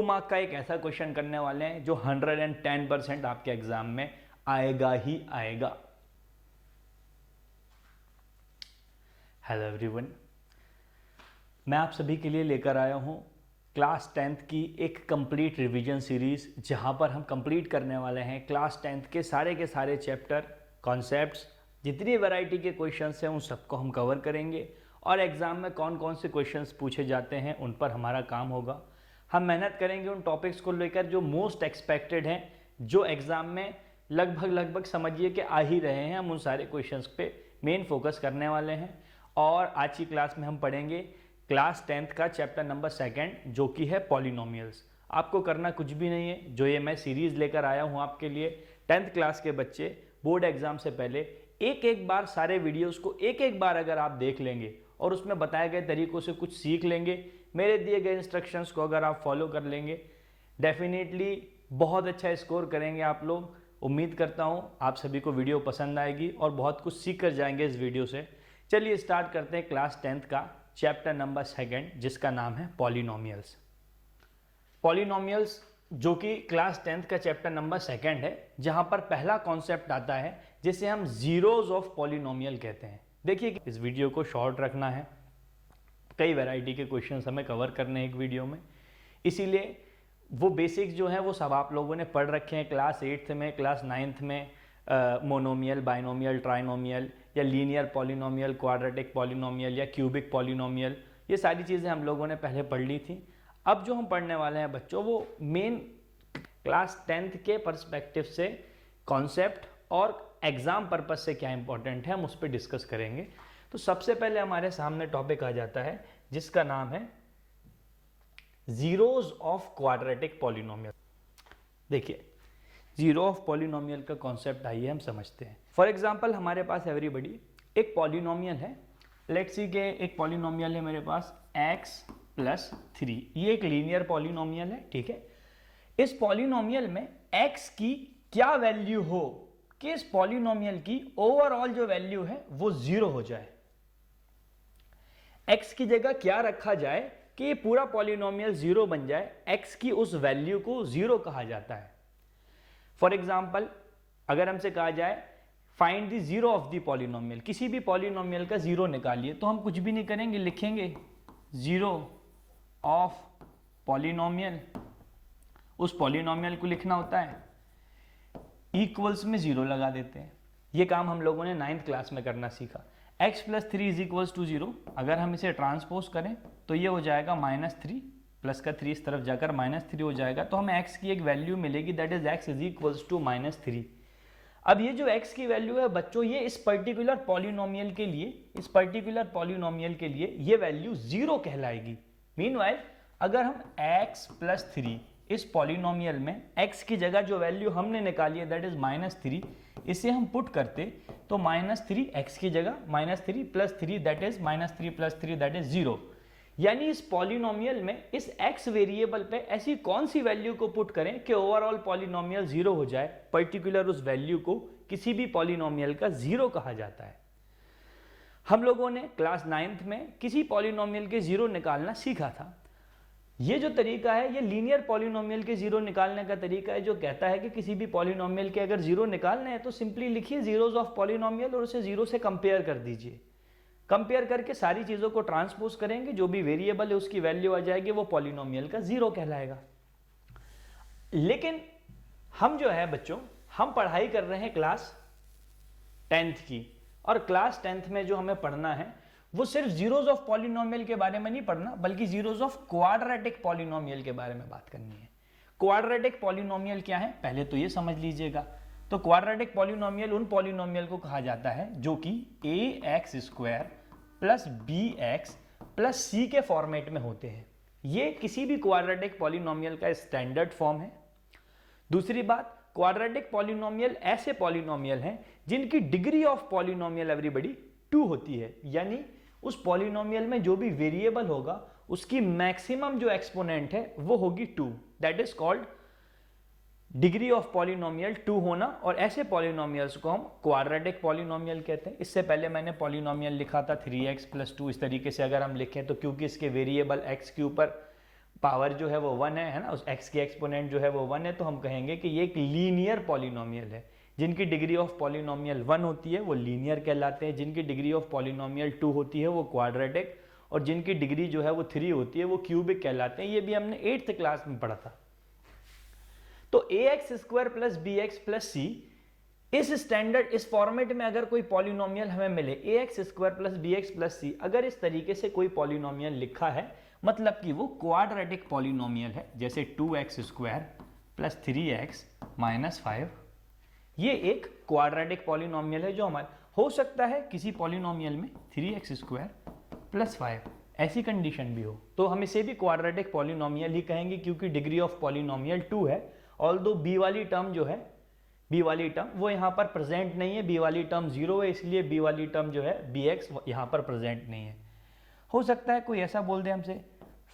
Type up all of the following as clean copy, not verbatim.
2 mark का एक ऐसा क्वेश्चन करने वाले हैं जो 110% आपके एग्जाम में आएगा ही आएगा। हेलो एवरीवन, मैं आप सभी के लिए लेकर आया हूं क्लास 10th की एक कंप्लीट रिवीजन सीरीज, जहां पर हम कंप्लीट करने वाले हैं क्लास 10th के सारे चैप्टर, कॉन्सेप्ट्स, जितनी वैरायटी के क्वेश्चंस हैं उन सबको हम कवर करेंगे और एग्जाम में कौन कौन से क्वेश्चंस पूछे जाते हैं उन पर हमारा काम होगा। हम मेहनत करेंगे उन टॉपिक्स को लेकर जो मोस्ट एक्सपेक्टेड हैं, जो एग्जाम में लगभग समझिए कि आ ही रहे हैं। हम उन सारे क्वेश्चंस पे मेन फोकस करने वाले हैं और आज की क्लास में हम पढ़ेंगे क्लास 10th का चैप्टर नंबर 2 जो कि है पॉलिनोमियल्स। आपको करना कुछ भी नहीं है, जो ये मैं सीरीज लेकर आया हूँ आपके लिए 10th क्लास के बच्चे बोर्ड एग्जाम से पहले एक बार सारे वीडियोस को एक बार अगर आप देख लेंगे और उसमें बताए गए तरीकों से कुछ सीख लेंगे, मेरे दिए गए इंस्ट्रक्शंस को अगर आप फॉलो कर लेंगे, डेफिनेटली बहुत अच्छा स्कोर करेंगे आप लोग। उम्मीद करता हूँ आप सभी को वीडियो पसंद आएगी और बहुत कुछ सीख कर जाएंगे इस वीडियो से। चलिए स्टार्ट करते हैं क्लास 10th का चैप्टर नंबर 2 जिसका नाम है पॉलिनोमियल्स। पॉलिनोमियल्स जो कि क्लास 10th का चैप्टर नंबर 2 है, जहां पर पहला कॉन्सेप्ट आता है जिसे हम जीरोज ऑफ पॉलिनोमियल कहते हैं। देखिए इस वीडियो को शॉर्ट रखना है, कई वैरायटी के क्वेश्चंस हमें कवर करने हैं एक वीडियो में, इसीलिए वो बेसिक्स जो है वो सब आप लोगों ने पढ़ रखे हैं क्लास 8th में, क्लास 9th में। मोनोमियल, बाइनोमियल, ट्राइनोमियल या लीनियर पॉलिनोमियल, क्वाड्रेटिक पॉलिनोमियल या क्यूबिक पॉलिनोमियल, ये सारी चीज़ें हम लोगों ने पहले पढ़ ली थी। अब जो हम पढ़ने वाले हैं बच्चों, वो मेन क्लास 10th के पर्सपेक्टिव से कॉन्सेप्ट और एग्जाम पर्पज से क्या इंपॉर्टेंट है हम उस पर डिस्कस करेंगे। तो सबसे पहले हमारे सामने टॉपिक आ जाता है जिसका नाम है जीरोज ऑफ क्वाड्रेटिक पॉलिनोमियल। देखिए जीरो ऑफ पॉलिनोमियल का कॉन्सेप्ट आइए हम समझते हैं। फॉर एग्जांपल हमारे पास एवरीबॉडी एक पॉलिनोमियल है, लेट्स सी के एक पॉलिनोमियल है मेरे पास x+3। ये एक लीनियर पॉलिनोमियल है, ठीक है। इस पॉलिनोमियल में x की क्या वैल्यू हो कि इस पॉलिनोमियल की ओवरऑल जो वैल्यू है वो 0 हो जाए। x की जगह क्या रखा जाए कि ये पूरा पॉलिनोमियल 0 बन जाए, x की उस वैल्यू को 0 कहा जाता है। फॉर एग्जाम्पल अगर हमसे कहा जाए find the zero of the polynomial, किसी भी पॉलिनोमियल का जीरो निकालिए, तो हम कुछ भी नहीं करेंगे, लिखेंगे जीरो ऑफ पॉलिनोमियल। उस पॉलिनोमियल को लिखना होता है, इक्वल्स में 0 लगा देते हैं। ये काम हम लोगों ने 9th क्लास में करना सीखा। x+3 = 0, अगर हम इसे ट्रांसपोज करें तो ये हो जाएगा -3, प्लस का 3 इस तरफ जाकर -3 हो जाएगा, तो हमें x की एक वैल्यू मिलेगी, दैट इज x = -3। अब ये जो x की वैल्यू है बच्चों, ये इस पर्टिकुलर पॉलिनोमियल के लिए ये वैल्यू 0 कहलाएगी। मीनवाइल अगर हम x+3 इस पॉलिनोमियल में x की जगह जो वैल्यू हमने निकाली है दैट इज -3, इसे हम पुट करते तो -3 x की जगह -3 + 3 दैट इज -3 + 3 दैट इज 0। यानी इस पॉलिनोमियल में इस x वेरिएबल पे ऐसी कौन सी वैल्यू को पुट करें कि ओवरऑल पॉलिनोमियल 0 हो जाए। पर्टिकुलर उस वैल्यू को किसी भी पॉलिनोमियल का 0 कहा जाता है। हम लोगों ने क्लास 9th में किसी पॉलिनोमियल के 0 निकालना सीखा था। ये जो तरीका है ये लीनियर पॉलिनोमियल के 0 निकालने का तरीका है, जो कहता है कि किसी भी पॉलिनोमियल के अगर 0 निकालने हैं तो सिंपली लिखिए जीरोज ऑफ पॉलिनोमियल और उसे 0 से कंपेयर कर दीजिए। कंपेयर करके सारी चीज़ों को ट्रांसपोज करेंगे, जो भी वेरिएबल है उसकी वैल्यू आ जाएगी, वो पॉलिनोमियल का 0 कहलाएगा। लेकिन हम जो है बच्चों, हम पढ़ाई कर रहे हैं क्लास 10th की, और क्लास 10th में जो हमें पढ़ना है वो सिर्फ जीरोज ऑफ पॉलिनोमियल के बारे में नहीं पढ़ना, बल्कि जीरोज ऑफ क्वाड्रेटिक पॉलिनोमियल के बारे में बात करनी है। क्वाड्रेटिक पॉलिनोमियल क्या है पहले तो ये समझ लीजिएगा। तो क्वाड्रेटिक पॉलिनोमियल उन पॉलिनोमियल को कहा जाता है जो कि ax² + bx + c के फॉर्मेट में होते हैं। ये किसी भी क्वाड्रेटिक पॉलिनोमियल का स्टैंडर्ड फॉर्म है। दूसरी बात, क्वाड्रेटिक पॉलिनोमियल ऐसे पॉलिनोमियल हैं जिनकी डिग्री ऑफ पॉलिनोमियल एवरीबॉडी 2 होती है, यानी उस पॉलिनोमियल में जो भी वेरिएबल होगा उसकी मैक्सिमम जो एक्सपोनेंट है वो होगी 2, that is called degree of polynomial 2 होना। और ऐसे पॉलिनोमियल्स को हम क्वाड्रेटिक पॉलिनोमियल कहते हैं। इससे पहले मैंने पॉलिनोमियल लिखा था 3x + 2, इस तरीके से अगर हम लिखें तो क्योंकि इसके वेरिएबल x के ऊपर पावर जो है वो 1 है ना, उस x की एक्सपोनेंट जो है वो 1 है, तो हम कहेंगे कि ये एक लीनियर पॉलिनोमियल है। जिनकी डिग्री ऑफ पॉलिनोमियल 1 होती है वो लीनियर कहलाते हैं, जिनकी डिग्री ऑफ पॉलिनोमियल 2 होती है वो क्वाड्रेटिक, और जिनकी डिग्री जो है वो 3 होती है वो क्यूबिक कहलाते हैं। ये भी हमने 8th क्लास में पढ़ा था। तो ax² plus bx plus c, इस स्टैंडर्ड इस फॉर्मेट में अगर कोई पॉलिनोमियल हमें मिले ax² plus bx plus c, अगर इस तरीके से कोई पॉलिनोमियल लिखा है मतलब कि वो क्वाड्रेटिक पॉलिनोमियल है, जैसे 2x² प्लस 3x माइनस 5, ये एक क्वाड्रेटिक पॉलिनोमियल है जो हमारे हो सकता है किसी पॉलिनोमियल में 3x² प्लस 5 ऐसी कंडीशन भी हो, तो हम इसे भी क्वाड्रेटिक पॉलिनोमियल ही कहेंगे क्योंकि डिग्री ऑफ पॉलिनोमियल 2 है। ऑल्दो बी वाली टर्म जो है, बी वाली टर्म वो यहाँ पर प्रेजेंट नहीं है, बी वाली टर्म 0 है, इसलिए बी वाली टर्म जो है bx यहाँ पर प्रेजेंट नहीं है। हो सकता है कोई ऐसा बोल दे हमसे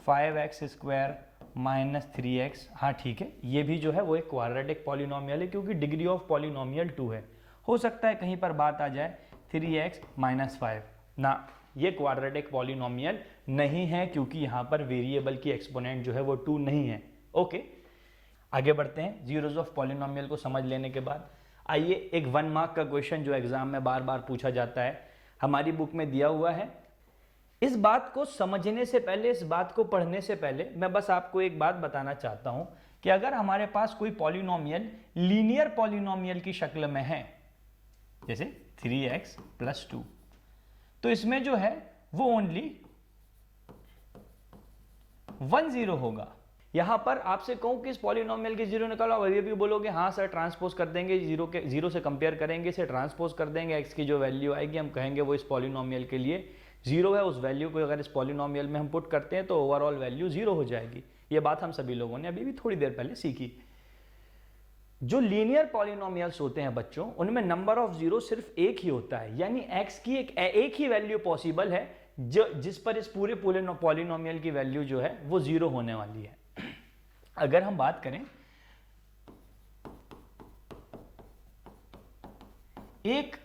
5x² माइनस 3x, हाँ ठीक है, ये भी जो है वो एक क्वाड्रेटिक पॉलिनोमियल है क्योंकि डिग्री ऑफ पॉलिनोमियल 2 है। हो सकता है कहीं पर बात आ जाए 3x माइनस 5, ना, ये क्वाड्रेटिक पॉलिनोमियल नहीं है क्योंकि यहाँ पर वेरिएबल की एक्सपोनेंट जो है वो 2 नहीं है। ओके, आगे बढ़ते हैं। जीरोज ऑफ पॉलिनोमियल को समझ लेने के बाद आइए एक 1 मार्क का क्वेश्चन जो एग्जाम में बार बार पूछा जाता है, हमारी बुक में दिया हुआ है। इस बात को समझने से पहले, इस बात को पढ़ने से पहले मैं बस आपको एक बात बताना चाहता हूं कि अगर हमारे पास कोई पॉलिनोमियल लीनियर पॉलिनोमियल की शक्ल में है, जैसे 3x प्लस 2, तो इसमें जो है वो ओनली 1 0 होगा। यहां पर आपसे कहूं कि इस पॉलिनोमियल के 0 निकालो, ये भी बोलोगे हाँ सर ट्रांसपोज कर देंगे, 0 से कंपेयर करेंगे, इसे ट्रांसपोज कर देंगे, x की जो वैल्यू आएगी हम कहेंगे वो इस पॉलिनोमियल के लिए 0 है, उस वैल्यू को अगर इस पॉलिनोमियल में हम पुट करते हैं तो ओवरऑल वैल्यू 0 हो जाएगी। ये बात हम सभी लोगों ने अभी भी थोड़ी देर पहले सीखी। जो लीनियर पॉलिनोमियल्स होते हैं बच्चों, उनमें नंबर ऑफ जीरो सिर्फ एक ही होता है, यानी x की एक ही वैल्यू पॉसिबल है जिस पर इस पूरे पॉलिनोमियल की वैल्यू जो है वो 0 होने वाली है। अगर हम बात करें एक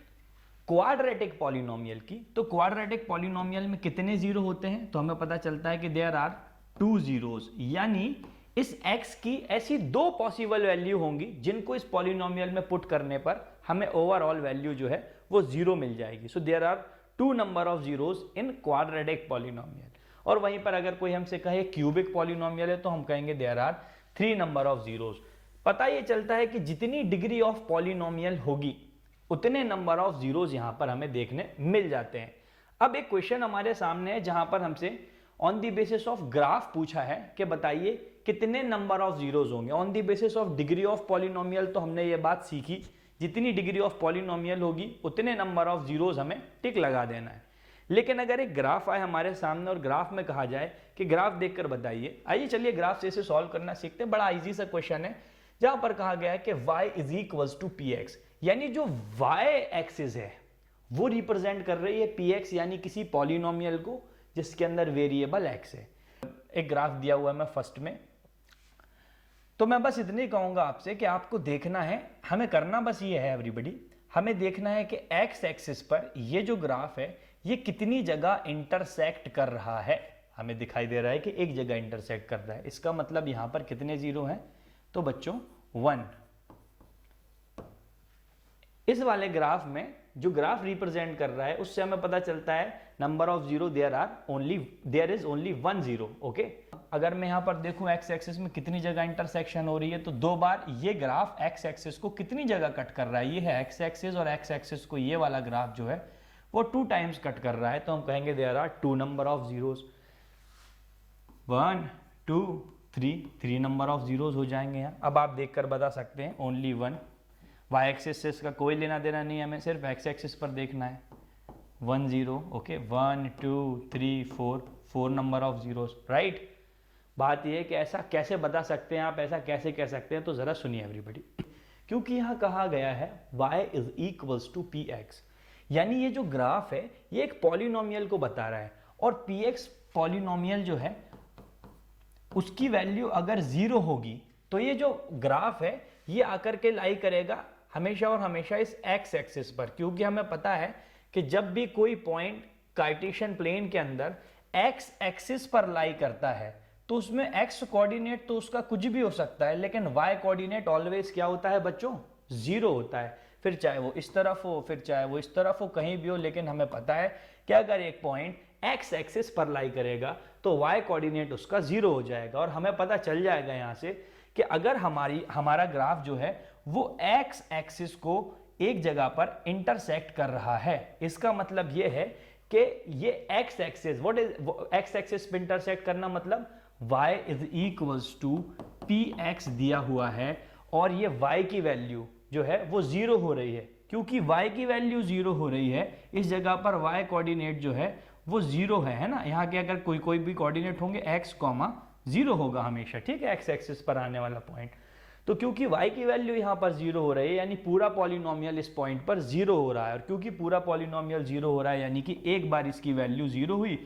क्वाड्रेटिक पॉलिनोमियल की, तो क्वाड्रेटिक पॉलिनोमियल में कितने 0 होते हैं, तो हमें पता चलता है कि देयर आर 2 zeros, यानी इस x की ऐसी 2 पॉसिबल वैल्यू होंगी जिनको इस पॉलिनोमियल में पुट करने पर हमें ओवरऑल वैल्यू जो है वो 0 मिल जाएगी। So there are 2 number of zeros in quadratic polynomial. और वहीं पर अगर कोई हमसे कहे क्यूबिक पॉलिनोमियल है तो हम कहेंगे there are 3 number of zeros. पता ये चलता है कि जितनी डिग्री ऑफ पॉलिनोमियल होगी उतने नंबर ऑफ जीरोस यहां पर हमें देखने मिल जाते हैं। अब एक क्वेश्चन हमारे सामने है जहां पर हमसे on the basis of graph पूछा है कि बताइए कितने नंबर ऑफ जीरोस होंगे। On the basis of degree of polynomial तो हमने ये बात सीखी, जितनी डिग्री ऑफ पॉलिनोमियल होगी उतने नंबर ऑफ जीरोस हमें टिक लगा देना है। लेकिन अगर एक ग्राफ आए हमारे सामने और ग्राफ में कहा जाए कि ग्राफ देखकर बताइए, आइए चलिए ग्राफ से इसे सॉल्व करना सीखते हैं। बड़ा इजी सा क्वेश्चन है जहां पर कहा गया है कि y is equals to px, यानी जो y एक्सिस है वो रिप्रेजेंट कर रही है px यानी किसी पॉलिनोमियल को जिसके अंदर वेरिएबल x है। एक ग्राफ दिया हुआ है मैं फर्स्ट में, तो मैं बस इतनी कहूंगा आपसे कि आपको देखना है, हमें करना बस ये है एवरीबॉडी, हमें देखना है कि x एक्सिस पर ये जो ग्राफ है ये कितनी जगह इंटरसेक्ट कर रहा है। हमें दिखाई दे रहा है कि एक जगह इंटरसेक्ट कर रहा है, इसका मतलब यहां पर कितने जीरो हैं, तो बच्चों 1। इस वाले ग्राफ में जो ग्राफ रिप्रेजेंट कर रहा है उससे हमें पता चलता है number of zero there is only 1 0। Okay, अगर मैं यहां पर देखूं x एक्सिस में कितनी जगह इंटरसेक्शन हो रही है, तो 2 बार ये ग्राफ x एक्सिस को कितनी जगह कट कर रहा है, ये है x एक्सिस, और x एक्सिस को ये वाला ग्राफ जो है वो 2 टाइम्स कट कर रहा है, तो हम कहेंगे there are 2 number of zeros, 1 2 3 number of zeros हो जाएंगे यहाँ। अब आप देखकर बता सकते हैं ओनली 1, y एक्सिस से इसका कोई लेना देना नहीं है, हमें सिर्फ x एक्सिस पर देखना है 1 0। Okay, 1 2 3 4 number of zeros, right. बात यह है कि ऐसा कैसे बता सकते हैं आप, ऐसा कैसे कह सकते हैं, तो जरा सुनिए एवरीबॉडी, क्योंकि यहाँ कहा गया है y is equals to px, यानी ये जो ग्राफ है ये एक पॉलिनोमियल को बता रहा है, और px पॉलिनोमियल जो है उसकी वैल्यू अगर 0 होगी तो ये जो ग्राफ है ये आकर के लाई करेगा हमेशा और हमेशा इस x एक्सिस पर, क्योंकि हमें पता है कि जब भी कोई पॉइंट कार्टेशियन प्लेन के अंदर x एक्सिस पर लाई करता है तो उसमें x कोऑर्डिनेट तो उसका कुछ भी हो सकता है, लेकिन y कोऑर्डिनेट ऑलवेज क्या होता है बच्चों, 0 होता है। फिर चाहे वो इस तरफ हो, फिर चाहे वो इस तरफ हो, कहीं भी हो, लेकिन हमें पता है कि अगर एक पॉइंट x एक्सिस पर लाई करेगा तो y कोऑर्डिनेट उसका 0 हो जाएगा। और हमें पता चल जाएगा यहाँ से कि अगर हमारा ग्राफ जो है वो x एक्सिस को एक जगह पर इंटरसेक्ट कर रहा है, इसका मतलब ये है कि ये x axis, what is x axis पे इंटरसेक्ट करना, मतलब y is equals to px दिया हुआ है और ये y की वैल्यू जो है वो 0 हो रही है। क्योंकि y की वैल्यू 0 हो रही है, इस जगह पर y कोऑर्डिनेट जो है वो 0 है ना। यहाँ के अगर कोई भी कोऑर्डिनेट होंगे x, 0 होगा हमेशा, ठीक है, x एक्सिस पर आने वाला पॉइंट। तो क्योंकि y की वैल्यू यहाँ पर 0 हो रही है, यानी पूरा पॉलिनोमियल इस पॉइंट पर 0 हो रहा है। और क्योंकि पूरा पॉलिनोमियल 0 हो रहा है, यानी कि एक बार इसकी वैल्यू 0 हुई,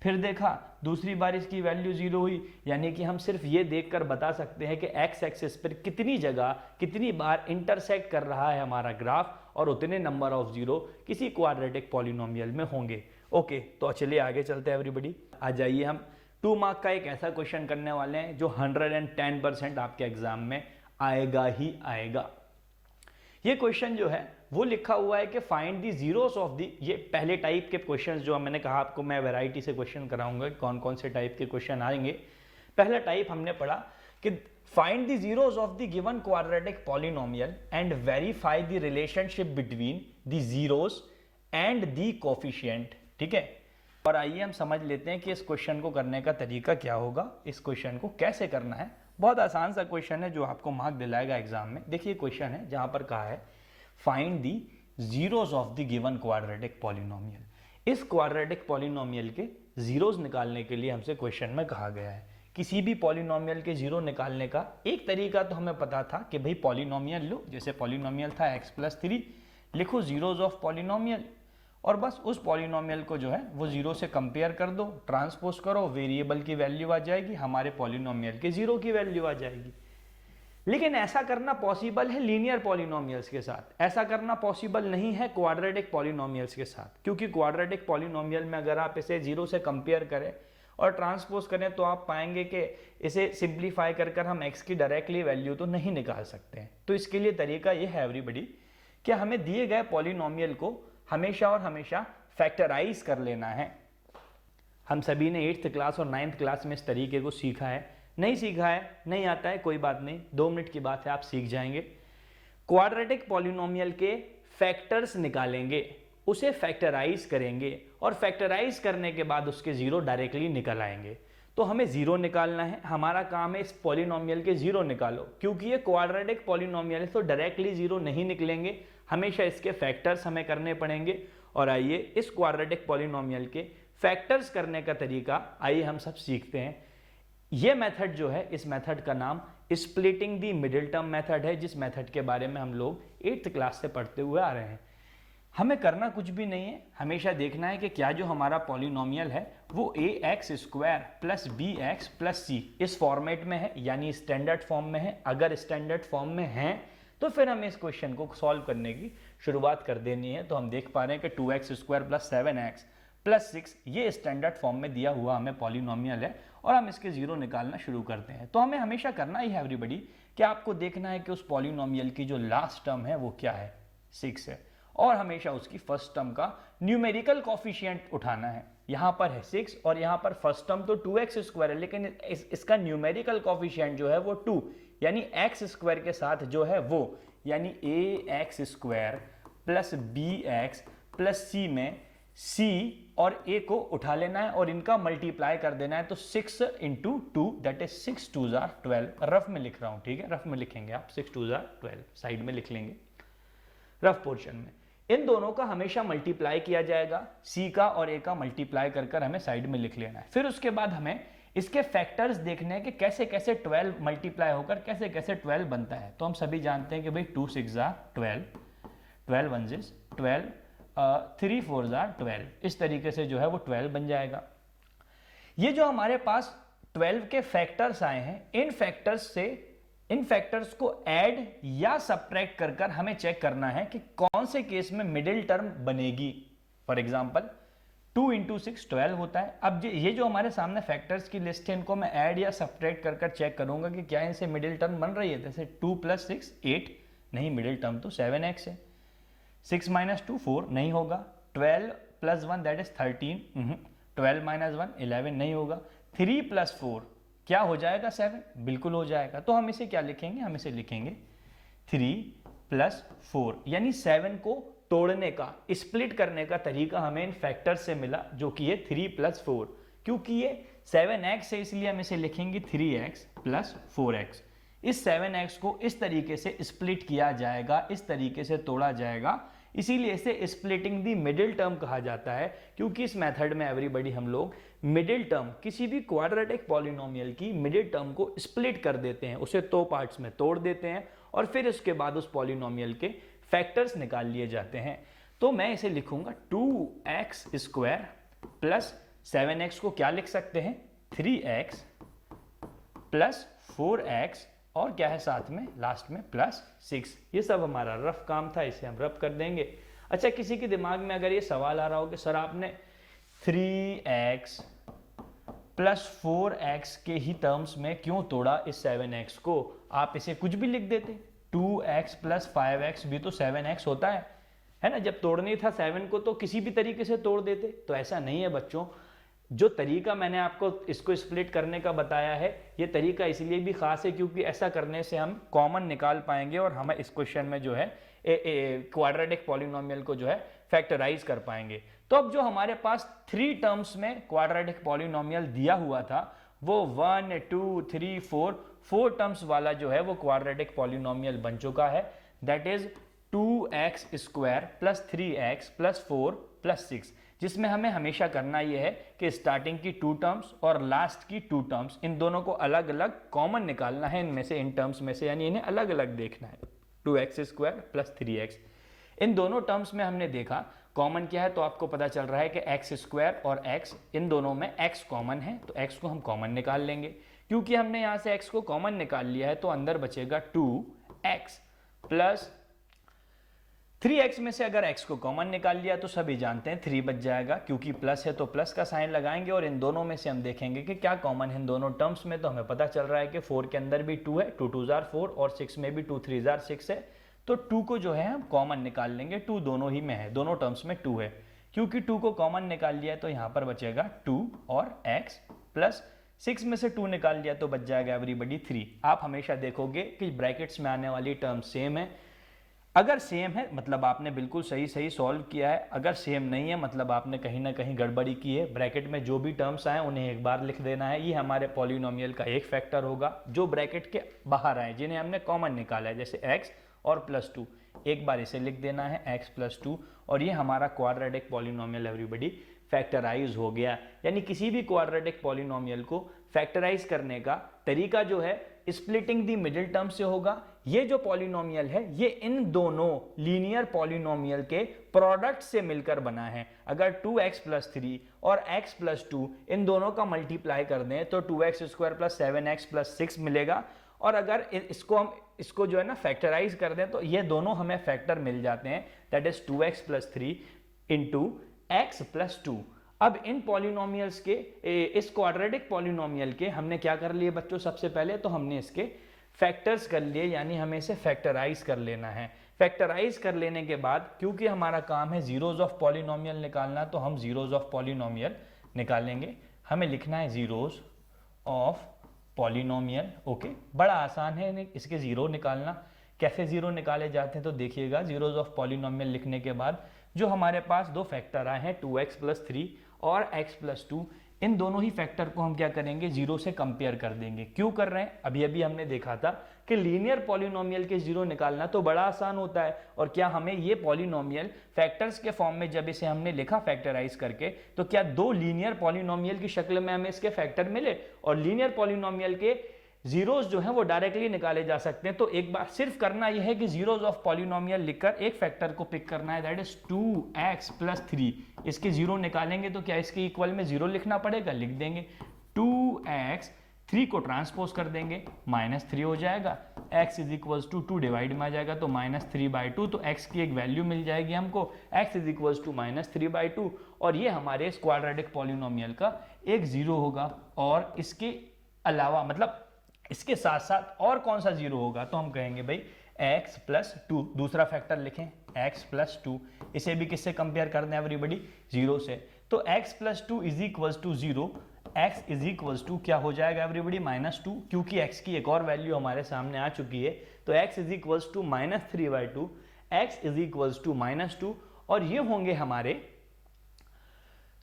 फिर देखा दूसरी बार इसकी वैल्यू 0 हुई, यानी कि हम सिर्फ ये देखकर बता सकते हैं कि x एक्सिस पर कितनी जगह कितनी बार इंटरसेक्ट कर रहा है हमारा ग्राफ, और उतने नंबर ऑफ 0 किसी क्वाड्रेटिक पॉलिनोमियल में होंगे। ओके, तो चलिए आगे चलते हैं एवरीबॉडी। आ जाइए, हम 2 मार्क का एक ऐसा क्वेश्चन करने वाले हैं जो 110% आपके एग्जाम में आएगा ही आएगा। ये क्वेश्चन जो है वो लिखा हुआ है कि find the zeros of the, ये पहले टाइप के क्वेश्चंस जो मैंने कहा आपको मैं वैरायटी से क्वेश्चन कराऊंगा, कौन कौन से टाइप के क्वेश्चन आएंगे। पहला टाइप हमने पढ़ा कि find the zeros of the given quadratic polynomial and verify the relationship between the zeros and the coefficient, ठीक है। और आइए हम समझ लेते हैं कि इस क्वेश्चन को करने का तरीका क्या होगा, इस क्वेश्चन को कैसे करना है। बहुत आसान सा क्वेश्चन है जो आपको मार्क दिलाएगा एग्जाम में। देखिए क्वेश्चन है जहां पर कहा है find the zeros of the given quadratic polynomial. इस क्वाड्रेटिक पॉलिनोमियल के जीरोस निकालने के लिए हमसे क्वेश्चन में कहा गया है। किसी भी पॉलिनोमियल के जीरो निकालने का एक तरीका तो हमें पता था कि भाई पॉलिनोमियल लो, जैसे पॉलिनोमियल था x+3, लिखो जीरोस ऑफ पॉलिनोमियल, और बस उस पॉलिनोमियल को जो है वो जीरो से कंपेयर कर दो, ट्रांसपोज करो, वेरिएबल की वैल्यू आ जाएगी, हमारे पॉलिनोमियल के जीरो की वैल्यू आ जाएगी। लेकिन ऐसा करना पॉसिबल है लीनियर पॉलिनोमियल्स के साथ, ऐसा करना पॉसिबल नहीं है क्वाड्रेटिक पॉलिनोमियल्स के साथ। क्योंकि क्वाड्रेटिक पॉलिनोमियल में अगर आप इसे जीरो से कंपेयर करें और ट्रांसपोज करें तो आप पाएंगे कि इसे सिंप्लीफाई कर हम x की डायरेक्टली वैल्यू तो नहीं निकाल सकते हैं। तो इसके लिए तरीका ये है एवरीबॉडी कि हमें दिए गए पॉलिनोमियल को हमेशा और हमेशा फैक्टराइज कर लेना है। हम सभी ने 8th क्लास और 9th क्लास में इस तरीके को सीखा है, नहीं सीखा है, नहीं आता है, कोई बात नहीं, 2 मिनट की बात है, आप सीख जाएंगे। क्वाड्रेटिक पॉलिनोमियल के फैक्टर्स निकालेंगे, उसे फैक्टराइज करेंगे और फैक्टराइज करने के बाद उसके जीरो डायरेक्टली निकल आएंगे। तो हमें जीरो निकालना है, हमारा काम है इस पॉलिनोमियल के जीरो निकालो। क्योंकि ये क्वाड्रेटिक पॉलिनोमियल है तो डायरेक्टली जीरो नहीं निकलेंगे, हमेशा इसके फैक्टर्स हमें करने पड़ेंगे। और आइए इस क्वाड्रेटिक पॉलिनोमियल के फैक्टर्स करने का तरीका आइए हम सब सीखते हैं। ये मेथड जो है, इस मेथड का नाम स्प्लिटिंग दी मिडिल टर्म मेथड है, जिस मेथड के बारे में हम लोग 8th क्लास से पढ़ते हुए आ रहे हैं। हमें करना कुछ भी नहीं है, हमेशा देखना है कि क्या जो हमारा पॉलिनोमियल है वो ax² + bx + c इस फॉर्मेट में है, यानी स्टैंडर्ड फॉर्म में है। अगर स्टैंडर्ड फॉर्म में है तो फिर हमें इस क्वेश्चन को सॉल्व करने की शुरुआत कर देनी है। तो हम देख पा रहे हैं कि 2x² + 7x + 6 ये स्टैंडर्ड फॉर्म में दिया हुआ हमें पॉलिनोमियल है और हम इसके जीरो निकालना शुरू करते हैं। तो हमें हमेशा करना ही है एवरीबॉडी कि आपको देखना है कि उस पॉलिनोमियल की जो लास्ट टर्म है वो क्या है, 6 है, और हमेशा उसकी फर्स्ट टर्म का न्यूमेरिकल कोफिशिएंट उठाना है। यहाँ पर है 6 और यहाँ पर फर्स्ट टर्म तो 2x² है, लेकिन इसका न्यूमेरिकल कोफिशिएंट जो है वो 2, यानी x² के साथ जो है वो, यानी ax² + bx + c में c और a को उठा लेना है और इनका मल्टीप्लाई कर देना है। तो 6 × 2 दैट इज 6 2 12। रफ में लिख रहा हूं, ठीक है, रफ में लिखेंगे आप, 6 2 12 साइड में लिख लेंगे रफ पोर्शन में। इन दोनों का हमेशा मल्टीप्लाई किया जाएगा, c का और a का मल्टीप्लाई कर हमें साइड में लिख लेना है। फिर उसके बाद हमें इसके फैक्टर्स देखने हैं कि कैसे कैसे 12 मल्टीप्लाई होकर कैसे कैसे 12 बनता है। तो हम सभी जानते हैं कि भाई 2 6 12, 12 1 12, 3 4 12, इस तरीके से जो है वो 12 बन जाएगा। ये जो हमारे पास 12 के फैक्टर्स आए हैं, इन फैक्टर्स को ऐड या सब्ट्रैक्ट कर हमें चेक करना है कि कौन से केस में मिडिल टर्म बनेगी। फॉर एग्जांपल 2 इंटू 6 12 होता है। अब ये जो हमारे सामने फैक्टर्स की लिस्ट है, इनको मैं ऐड या सब्ट्रैक्ट कर चेक करूंगा कि क्या इनसे मिडिल टर्म बन रही है। जैसे 2 + 6 8, नहीं, मिडिल टर्म तो 7x है। 6 - 2 4, नहीं होगा। 12 + 1 दैट इज 13, 12 - 1 11, नहीं होगा। 3 + 4 क्या हो जाएगा? 7, बिल्कुल हो जाएगा। तो हम इसे क्या लिखेंगे? हम इसे लिखेंगे 3 + 4, यानी 7 को तोड़ने का, स्प्लिट करने का तरीका हमें इन फैक्टर्स से मिला, जो कि है 3 + 4। क्योंकि ये 7x है इसलिए हम इसे लिखेंगे 3x + 4x। इस 7x को इस तरीके से स्प्लिट किया जाएगा, इस तरीके से तोड़ा जाएगा, इसीलिए इसे स्प्लिटिंग दी मिडिल टर्म कहा जाता है। क्योंकि इस मेथड में एवरीबॉडी हम लोग मिडिल टर्म, किसी भी क्वाड्रेटिक पॉलिनोमियल की मिडिल टर्म को स्प्लिट कर देते हैं, उसे 2 पार्ट्स में तोड़ देते हैं और फिर उसके बाद उस पॉलिनोमियल के फैक्टर्स निकाल लिए जाते हैं। तो मैं इसे लिखूंगा 2x² + 7x को क्या लिख सकते हैं? 3x + 4x, और क्या है साथ में, लास्ट में +6। ये सब हमारा रफ काम था, इसे हम रफ कर देंगे। अच्छा, किसी के दिमाग में अगर ये सवाल आ रहा हो कि सर आपने 3x + 4x के ही टर्म्स में क्यों तोड़ा इस 7x को, आप इसे कुछ भी लिख देते। 2x + 5x भी तो 7x होता है ना। जब तोड़नी था 7 को तो किसी भी तरीके से तोड़ देते। तो ऐसा नहीं है बच्चों, जो तरीका मैंने आपको इसको स्प्लिट करने का बताया है, ये तरीका इसलिए भी खास है क्योंकि ऐसा करने से हम कॉमन निकाल पाएंगे और हमें इस क्वेश्चन में जो है क्वाड्रेटिक पॉलिनोमियल को जो है फैक्टराइज कर पाएंगे। तो अब जो हमारे पास 3 टर्म्स में क्वाड्रेटिक पॉलिनोमियल दिया हुआ था, वो 1 2 3 4 टर्म्स वाला जो है वो क्वाड्रेटिक पॉलिनोमियल बन चुका है। दैट इज 2x² + 3x + 4 + 6, जिसमें हमें हमेशा करना यह है कि स्टार्टिंग की 2 टर्म्स और लास्ट की 2 टर्म्स, इन दोनों को अलग अलग कॉमन निकालना है इनमें से, इन टर्म्स में से, यानी इन्हें अलग अलग देखना है। 2x² + 3x, इन दोनों टर्म्स में हमने देखा कॉमन क्या है, तो आपको पता चल रहा है कि x² और x, इन दोनों में x कॉमन है, तो x को हम कॉमन निकाल लेंगे। क्योंकि हमने यहां से x को कॉमन निकाल लिया है तो अंदर बचेगा 2x + 3x में से अगर x को कॉमन निकाल लिया तो सभी जानते हैं 3 बच जाएगा, क्योंकि प्लस है तो प्लस का साइन लगाएंगे और इन दोनों में से हम देखेंगे कि क्या कॉमन है इन दोनों टर्म्स में। तो हमें पता चल रहा है कि 4 के अंदर भी 2 है, 2 2 जार 4, और 6 में भी 2 3 जार 6 है। तो 2 को जो है हम कॉमन निकाल लेंगे, 2 दोनों ही में है, दोनों टर्म्स में 2 है। क्योंकि 2 को कॉमन निकाल लिया तो यहाँ पर बचेगा 2 और x प्लस 6 में से 2 निकाल लिया तो बच जाएगा एवरीबॉडी 3। आप हमेशा देखोगे कि ब्रैकेट्स में आने वाली टर्म सेम है। अगर सेम है मतलब आपने बिल्कुल सही सॉल्व किया है, अगर सेम नहीं है मतलब आपने कहीं ना कहीं गड़बड़ी की है। ब्रैकेट में जो भी टर्म्स आए उन्हें एक बार लिख देना है। ये हमारे पॉलिनोमियल का एक फैक्टर होगा जो ब्रैकेट के बाहर आए, जिन्हें हमने कॉमन निकाला है, जैसे x और +2, एक बार इसे लिख देना है x + 2, और ये हमारा क्वाड्रेटिक पॉलिनोमियल एवरीबॉडी फैक्टराइज हो गया। यानी किसी भी क्वाड्रेटिक पॉलिनोमियल को फैक्टराइज करने का तरीका जो है स्प्लिटिंग दी मिडिल टर्म से होगा। ये जो पॉलिनोमियल है ये इन दोनों लीनियर पॉलिनोमियल के प्रोडक्ट से मिलकर बना है। अगर 2x + 3 और x + 2 इन दोनों का मल्टीप्लाई कर दें तो 2x² + 7x + 6 मिलेगा, और अगर इसको जो है ना फैक्टराइज कर दें तो ये दोनों हमें फैक्टर मिल जाते हैं, दैट इज 2x + 3 × x + 2। अब इन पॉलिनोमियल्स के, इस क्वाड्रेटिक पॉलिनोमियल के हमने क्या कर लिए बच्चों, सबसे पहले तो हमने इसके फैक्टर्स कर लिए, यानी हमें इसे फैक्टराइज कर लेना है। फैक्टराइज कर लेने के बाद क्योंकि हमारा काम है जीरोज ऑफ पॉलिनोमियल निकालना, तो हम जीरोज ऑफ पॉलिनोमियल निकालेंगे। हमें लिखना है जीरोज ऑफ पॉलिनोमियल। ओके, बड़ा आसान है इसके जीरो निकालना। कैसे जीरो निकाले जाते हैं तो देखिएगा, जीरोज ऑफ पॉलिनोमियल लिखने के बाद जो हमारे पास दो फैक्टर आए हैं 2x + 3 और x + 2, इन दोनों ही फैक्टर को हम क्या करेंगे, जीरो से कंपेयर कर देंगे। क्यों कर रहे हैं, अभी हमने देखा था कि लीनियर पॉलिनोमियल के जीरो निकालना तो बड़ा आसान होता है, और क्या हमें ये पॉलिनोमियल फैक्टर्स के फॉर्म में जब इसे हमने लिखा फैक्टराइज करके, तो क्या दो लीनियर पॉलिनोमियल की शक्ल में हमें इसके फैक्टर मिले, और लीनियर पॉलिनोमियल के जीरोस जो हैं वो डायरेक्टली निकाले जा सकते हैं। तो एक बार सिर्फ करना यह है कि जीरोस ऑफ पॉलिनोमियल लिखकर एक फैक्टर को पिक करना है, दैट इज 2x + 3। इसके जीरो निकालेंगे तो क्या इसके इक्वल में जीरो लिखना पड़ेगा, लिख देंगे 2x 3 को ट्रांसपोज कर देंगे, -3 हो जाएगा, x is equals to 2 divide में आ जाएगा तो -3/2, तो x की एक वैल्यू मिल जाएगी हमको, x इज इक्वल्स टू -3/2, और ये हमारे इस क्वाड्रेटिक पॉलिनोमियल का एक जीरो होगा। और इसके अलावा मतलब इसके साथ साथ और कौन सा जीरो होगा, तो हम कहेंगे भाई x प्लस 2, दूसरा फैक्टर लिखें x प्लस 2, इसे भी किससे कंपेयर कर दें एवरीबडी, 0 से, तो x plus 2 is equals to 0, x is equals to क्या हो जाएगा एवरीबडी, -2, क्योंकि x की एक और वैल्यू हमारे सामने आ चुकी है, तो x is equals to -3/2, x is equals to -2, और ये होंगे हमारे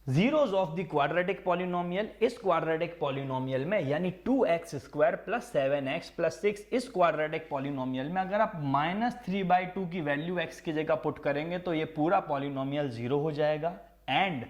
zeros of the quadratic polynomial. इस क्वाड्रेटिक पॉलिनोमियल में यानी 2x² प्लस 7x प्लस 6, इस क्वाड्रेटिक पॉलिनोमियल में अगर आप -3/2 की वैल्यू x की जगह पुट करेंगे तो ये पूरा पॉलिनोमियल 0 हो जाएगा, एंड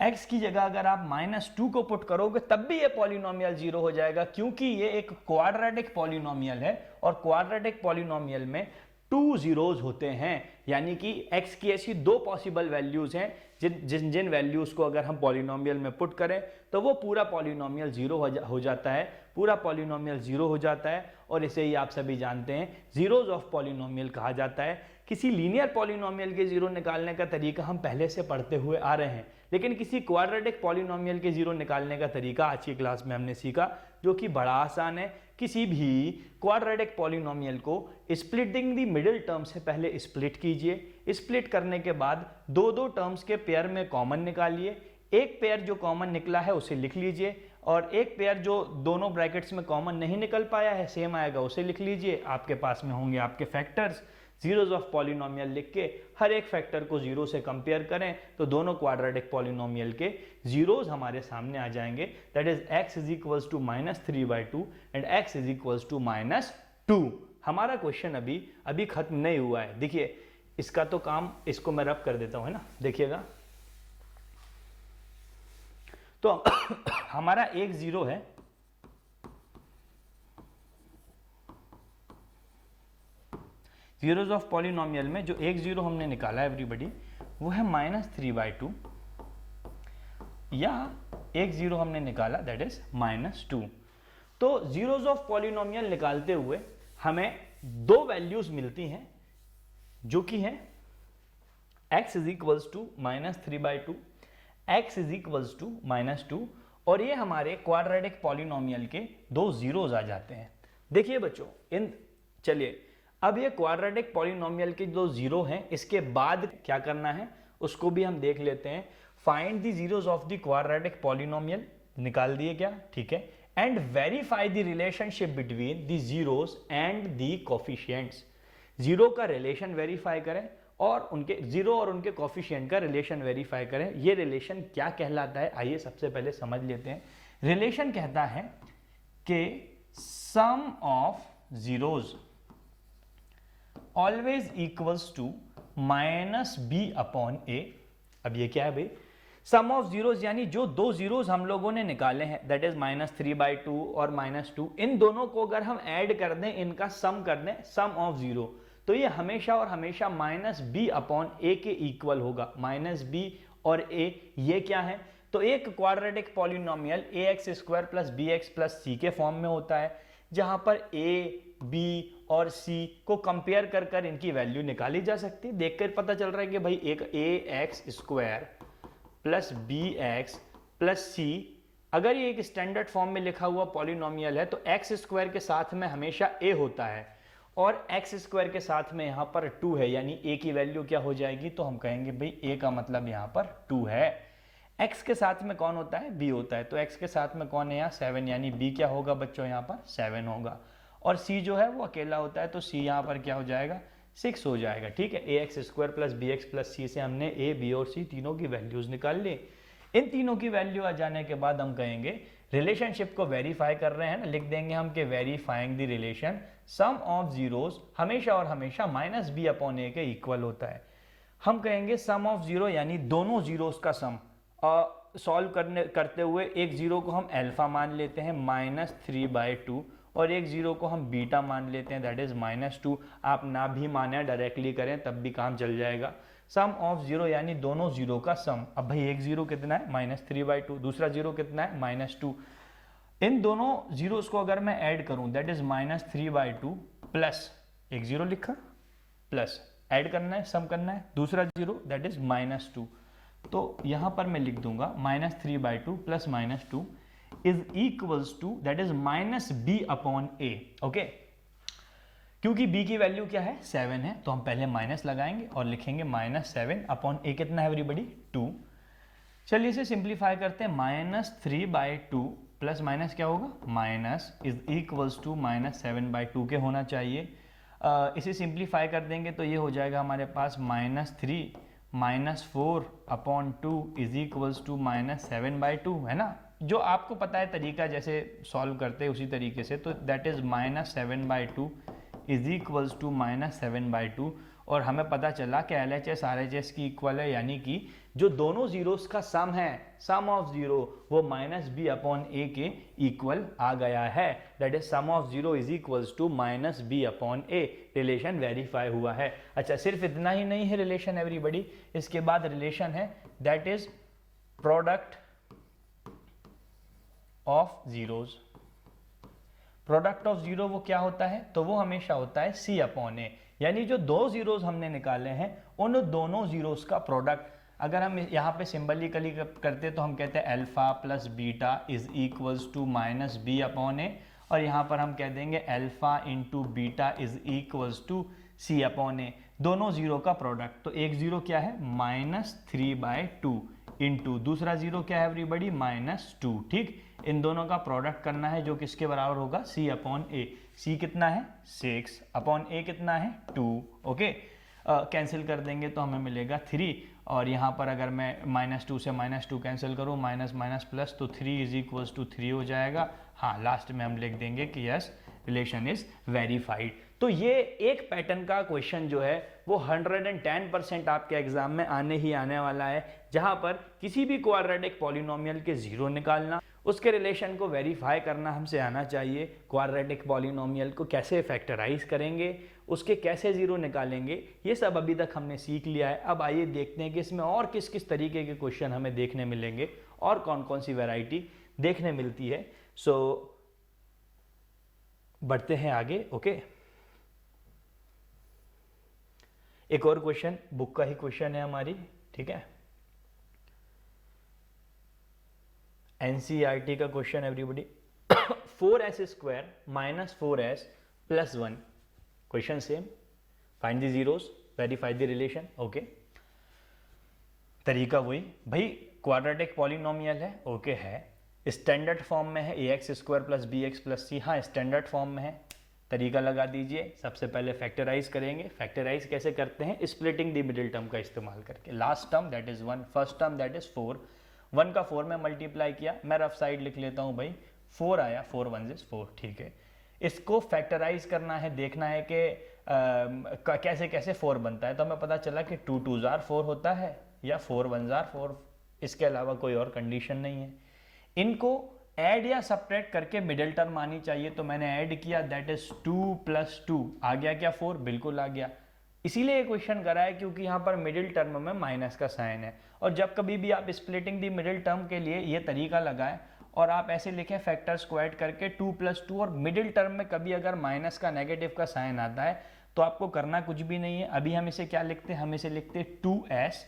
x की जगह अगर आप -2 को पुट करोगे तब भी ये पॉलिनोमियल 0 हो जाएगा, क्योंकि ये एक क्वाड्रेटिक पॉलिनोमियल है, और क्वाड्रेटिक पॉलिनोमियल में 2 जीरोज होते हैं, यानी कि x की ऐसी 2 पॉसिबल वैल्यूज हैं जिन वैल्यूज को अगर हम पॉलिनोमियल में पुट करें तो वो पूरा पॉलिनोमियल 0 हो जाता है, पूरा पॉलिनोमियल 0 हो जाता है, और इसे ही आप सभी जानते हैं जीरोज ऑफ पॉलिनोमियल कहा जाता है। किसी लीनियर पॉलिनोमियल के जीरो निकालने का तरीका हम पहले से पढ़ते हुए आ रहे हैं, लेकिन किसी क्वाड्रेटिक पॉलिनोमियल के जीरो निकालने का तरीका आज की क्लास में हमने सीखा, जो कि बड़ा आसान है। किसी भी क्वाड्रेटिक पॉलिनोमियल को स्प्लिटिंग द मिडिल टर्म से पहले स्प्लिट कीजिए, स्प्लिट करने के बाद दो टर्म्स के पेयर में कॉमन निकालिए, एक पेयर जो कॉमन निकला है उसे लिख लीजिए, और एक पेयर जो दोनों ब्रैकेट्स में कॉमन नहीं निकल पाया है, सेम आएगा, उसे लिख लीजिए। आपके पास में होंगे आपके फैक्टर्स, जीरोज ऑफ पॉलिनोमियल लिख के हर एक फैक्टर को 0 से कंपेयर करें तो दोनों क्वाड्रेटिक पॉलिनोमियल के जीरोज हमारे सामने आ जाएंगे, that is x is equals to -3/2 and x is equals to -2। हमारा क्वेश्चन अभी खत्म नहीं हुआ है, देखिए इसका तो काम, इसको मैं रब कर देता हूं, है ना, देखिएगा, तो हमारा एक जीरो है, जीरोज ऑफ पॉलिनोमियल में जो एक जीरो हमने निकाला एवरीबडी वो है -3/2, या एक जीरो हमने निकाला दैट इज -2। तो जीरोज ऑफ पॉलिनोमियल निकालते हुए हमें दो वैल्यूज मिलती हैं, जो कि हैं x is equals to -3/2, x is equals to -2, और ये हमारे क्वाड्रेटिक पॉलिनोमियल के दो जीरोज आ जाते हैं। देखिए बच्चों, चलिए अब ये क्वाड्रेटिक पॉलिनोमियल के जो जीरो हैं, इसके बाद क्या करना है उसको भी हम देख लेते हैं। Find the zeros of the quadratic polynomial, निकाल दिए क्या, ठीक है, and verify the relationship between the zeros and the coefficients. Zero का रिलेशन वेरीफाई करें और उनके जीरो और उनके कोफिशिएंट का रिलेशन वेरीफाई करें। ये रिलेशन क्या कहलाता है, आइए सबसे पहले समझ लेते हैं। रिलेशन कहता है कि sum of zeros always equals to -b/a। अब ये क्या है भाई, सम ऑफ जीरोज, यानी जो दो जीरोज हम लोगों ने निकाले हैं दैट इज -3/2 और -2, इन दोनों को अगर हम ऐड कर दें, इनका सम कर दें, सम ऑफ जीरो, तो ये हमेशा और हमेशा -b/a के इक्वल होगा। -b और a ये क्या है, तो एक quadratic polynomial ax² plus bx plus c के फॉर्म में होता है, जहां पर a, b और c को कंपेयर कर कर इनकी वैल्यू निकाली जा सकती है। देखकर पता चल रहा है कि भाई एक ax² plus bx plus c, अगर ये एक स्टैंडर्ड फॉर्म में लिखा हुआ पॉलिनोमियल है तो x² के साथ में हमेशा a होता है, और x² के साथ में यहाँ पर 2 है, यानी a की वैल्यू क्या हो जाएगी, तो हम कहेंगे भाई a का मतलब यहाँ पर 2 है। x के साथ में कौन होता है, b होता है, तो x के साथ में कौन है यहाँ 7, यानी b क्या होगा बच्चों यहाँ पर 7 होगा, और c जो है वो अकेला होता है, तो c यहाँ पर क्या हो जाएगा 6 हो जाएगा। ठीक है, ax² plus bx plus c से हमने a, b और c तीनों की वैल्यूज निकाल ली। इन तीनों की वैल्यू आ जाने के बाद हम कहेंगे रिलेशनशिप को वेरीफाई कर रहे हैं ना, लिख देंगे हम कि verifying the relation sum of zeros हमेशा और हमेशा -b/a के इक्वल होता है। हम कहेंगे सम ऑफ जीरो यानी दोनों जीरोज का सम, सॉल्व करते हुए एक जीरो को हम अल्फा मान लेते हैं -3/2, और एक जीरो को हम बीटा मान लेते हैं दैट इज -2। आप ना भी माने डायरेक्टली करें तब भी काम चल जाएगा। सम ऑफ जीरो यानी दोनों जीरो का सम। अब भाई एक जीरो कितना है -3/2, दूसरा जीरो कितना है -2। इन दोनों जीरोस को अगर मैं ऐड करूं दैट इज -3/2 प्लस एक जीरो लिखा प्लस ऐड करना है, सम करना है, दूसरा जीरो दैट इज -2, तो यहां पर मैं लिख दूंगा -3/2 plus -2 is equals to that is -b/a। Okay, क्योंकि b की वैल्यू क्या है 7 है, तो हम पहले माइनस लगाएंगे और लिखेंगे -7/a कितना है एवरीबडी 2। चलिए इसे सिंप्लीफाई करते हैं, -3/2 प्लस माइनस क्या होगा माइनस इज इक्वल्स टू -7/2 के होना चाहिए। इसे सिंप्लीफाई कर देंगे तो ये हो जाएगा हमारे पास -3 -4/2 इज इक्वल्स टू -7/2, है ना। जो आपको पता है तरीका जैसे सॉल्व करते हैं उसी तरीके से, तो that is -7/2 is equals to -7/2, और हमें पता चला कि LHS RHS की इक्वल है, यानी कि जो दोनों जीरोस का सम है, सम ऑफ जीरो, वो -b/a के इक्वल आ गया है। That is sum of zero is equals to -b/a। Relation verify हुआ है। अच्छा, सिर्फ इतना ही नहीं है रिलेशन एवरीबडी, इसके बाद रिलेशन है that is product of zeros. Product of zero वो क्या होता है, तो वो हमेशा होता है C/A, यानी जो दो जीरोस हमने निकाले हैं उन दोनों जीरोस का प्रोडक्ट। अगर हम यहाँ पे सिंबलिकली करते तो हम कहते हैं alpha plus beta is equals to -b/a, और यहाँ पर हम कह देंगे alpha into beta is equals to C/A, दोनों जीरो का प्रोडक्ट। तो एक जीरो क्या है -3/2 इंटू दूसरा जीरो क्या है एवरीबडी -2। ठीक, इन दोनों का प्रोडक्ट करना है जो किसके बराबर होगा C/A। C कितना है 6/A कितना है 2। ओके, कैंसिल कर देंगे तो हमें मिलेगा 3, और यहाँ पर अगर मैं -2 से -2 कैंसिल करूँ, माइनस माइनस प्लस, तो 3 इज इक्वल्स टू 3 हो जाएगा। हाँ, लास्ट में हम लिख देंगे कि यस रिलेशन इज वेरीफाइड। तो ये एक पैटर्न का क्वेश्चन जो है वो 110% आपके एग्जाम में आने ही आने वाला है, जहां पर किसी भी क्वाड्रेटिक पॉलिनोमियल के जीरो निकालना, उसके रिलेशन को वेरीफाई करना हमसे आना चाहिए। क्वाड्रेटिक पॉलिनोमियल को कैसे फैक्टराइज करेंगे, उसके कैसे जीरो निकालेंगे, ये सब अभी तक हमने सीख लिया है। अब आइए देखते हैं कि इसमें और किस किस तरीके के क्वेश्चन हमें देखने मिलेंगे और कौन कौन सी वैरायटी देखने मिलती है। सो बढ़ते हैं आगे। ओके, एक और क्वेश्चन बुक का ही क्वेश्चन है हमारी, ठीक है, NCERT का question everybody. 4s² - 4s + 1, question same, find the zeros, verify the relation. Okay, तरीका वही भाई, क्वाड्रेटिक पॉलिनोमियल है, ओके है, स्टैंडर्ड फॉर्म में है, ax² + bx + c। हाँ, स्टैंडर्ड फॉर्म में है। तरीका लगा दीजिए, सबसे पहले फैक्टराइज करेंगे। फैक्टराइज कैसे करते हैं, स्प्लिटिंग द मिडिल टर्म का इस्तेमाल करके। Last term that is 1, first term that is 4, 1 का 4 में मल्टीप्लाई किया, मैं रफ साइड लिख लेता हूं भाई, 4 आया, 4 1 इज 4, ठीक है। इसको फैक्टराइज करना है, देखना है कि कैसे कैसे 4 बनता है। तो हमें पता चला कि 2 2s are 4 होता है, या 4 1s are 4, इसके अलावा कोई और कंडीशन नहीं है। इनको ऐड या सब्ट्रैक्ट करके मिडिल टर्म आनी चाहिए, तो मैंने ऐड किया, दैट इज 2 + 2, आ गया क्या 4, बिल्कुल आ गया। इसीलिए ये क्वेश्चन करा है क्योंकि यहाँ पर मिडिल टर्म में माइनस का साइन है, और जब कभी भी आप स्प्लिटिंग दी मिडिल टर्म के लिए ये तरीका लगाएं और आप ऐसे लिखें फैक्टर्स को ऐड करके 2 + 2, और मिडिल टर्म में कभी अगर माइनस का नेगेटिव का साइन आता है तो आपको करना कुछ भी नहीं है। अभी हम इसे क्या लिखते हैं, हम इसे लिखते हैं 2s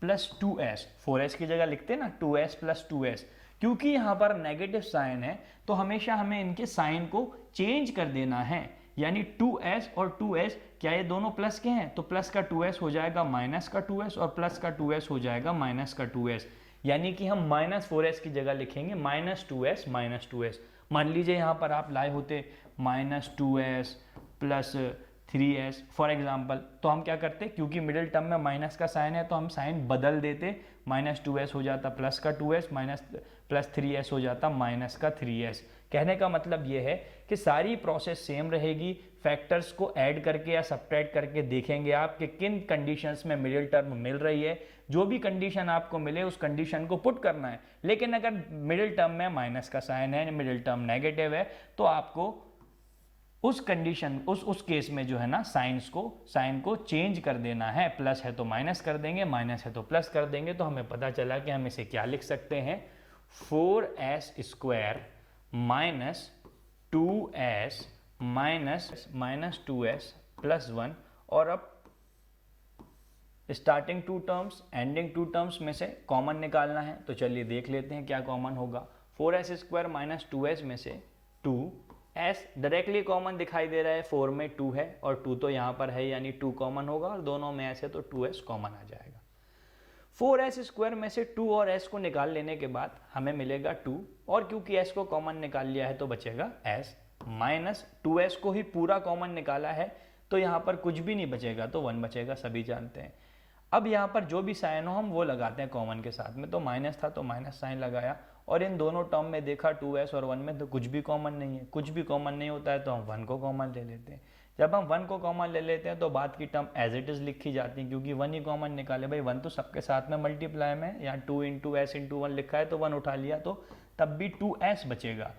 + 2s, 4s की जगह लिखते हैं ना 2s + 2s, क्योंकि यहाँ पर नेगेटिव साइन है तो हमेशा हमें इनके साइन को चेंज कर देना है। यानी 2s और 2s क्या ये दोनों प्लस के हैं, तो प्लस का 2s हो जाएगा माइनस का 2s, और प्लस का 2s हो जाएगा माइनस का 2s, यानी कि हम -4s की जगह लिखेंगे -2s - 2s। मान लीजिए यहाँ पर आप लाए होते -2s + 3s फॉर एग्जाम्पल, तो हम क्या करते, क्योंकि मिडिल टर्म में माइनस का साइन है तो हम साइन बदल देते, -2s हो जाता प्लस का 2s, +3s हो जाता माइनस का 3s। कहने का मतलब ये है कि सारी प्रोसेस सेम रहेगी। फैक्टर्स को ऐड करके या सब्ट्रैक्ट करके देखेंगे आप कि किन कंडीशंस में मिडिल टर्म मिल रही है, जो भी कंडीशन आपको मिले उस कंडीशन को पुट करना है। लेकिन अगर मिडिल टर्म में माइनस का साइन है, मिडिल टर्म नेगेटिव है, तो आपको उस कंडीशन उस केस में जो है ना साइन को चेंज कर देना है। प्लस है तो माइनस कर देंगे, माइनस है तो प्लस कर देंगे। तो हमें पता चला कि हम इसे क्या लिख सकते हैं, 4s² minus 2s minus 2s plus 1, और अब starting two terms ending two terms में से कॉमन निकालना है। तो चलिए देख लेते हैं क्या कॉमन होगा। 4s² माइनस 2s में से 2s डायरेक्टली कॉमन दिखाई दे रहा है, 4 में 2 है और 2 तो यहाँ पर है, यानी 2 कॉमन होगा, और दोनों में s है तो 2s कॉमन आ जाएगा। 4s² में से 2 और s को निकाल लेने के बाद हमें मिलेगा 2, और क्योंकि s को कॉमन निकाल लिया है तो बचेगा s, माइनस 2s को ही पूरा कॉमन निकाला है तो यहाँ पर कुछ भी नहीं बचेगा, तो 1 बचेगा, सभी जानते हैं। अब यहाँ पर जो भी साइन हो हम वो लगाते हैं कॉमन के साथ में, तो माइनस था तो माइनस साइन लगाया, और इन दोनों टर्म में देखा 2s और 1 में तो कुछ भी कॉमन नहीं है, कुछ भी कॉमन नहीं होता है तो हम 1 को कॉमन ले लेते हैं। जब हम 1 को कॉमन ले लेते हैं तो बाद की टर्म एज इट इज लिखी जाती है, क्योंकि 1 ही कॉमन निकाले, भाई 1 तो सबके साथ में मल्टीप्लाई में, या 2 × s × 1 लिखा है तो 1 उठा लिया, तो तब भी 2s बचेगा।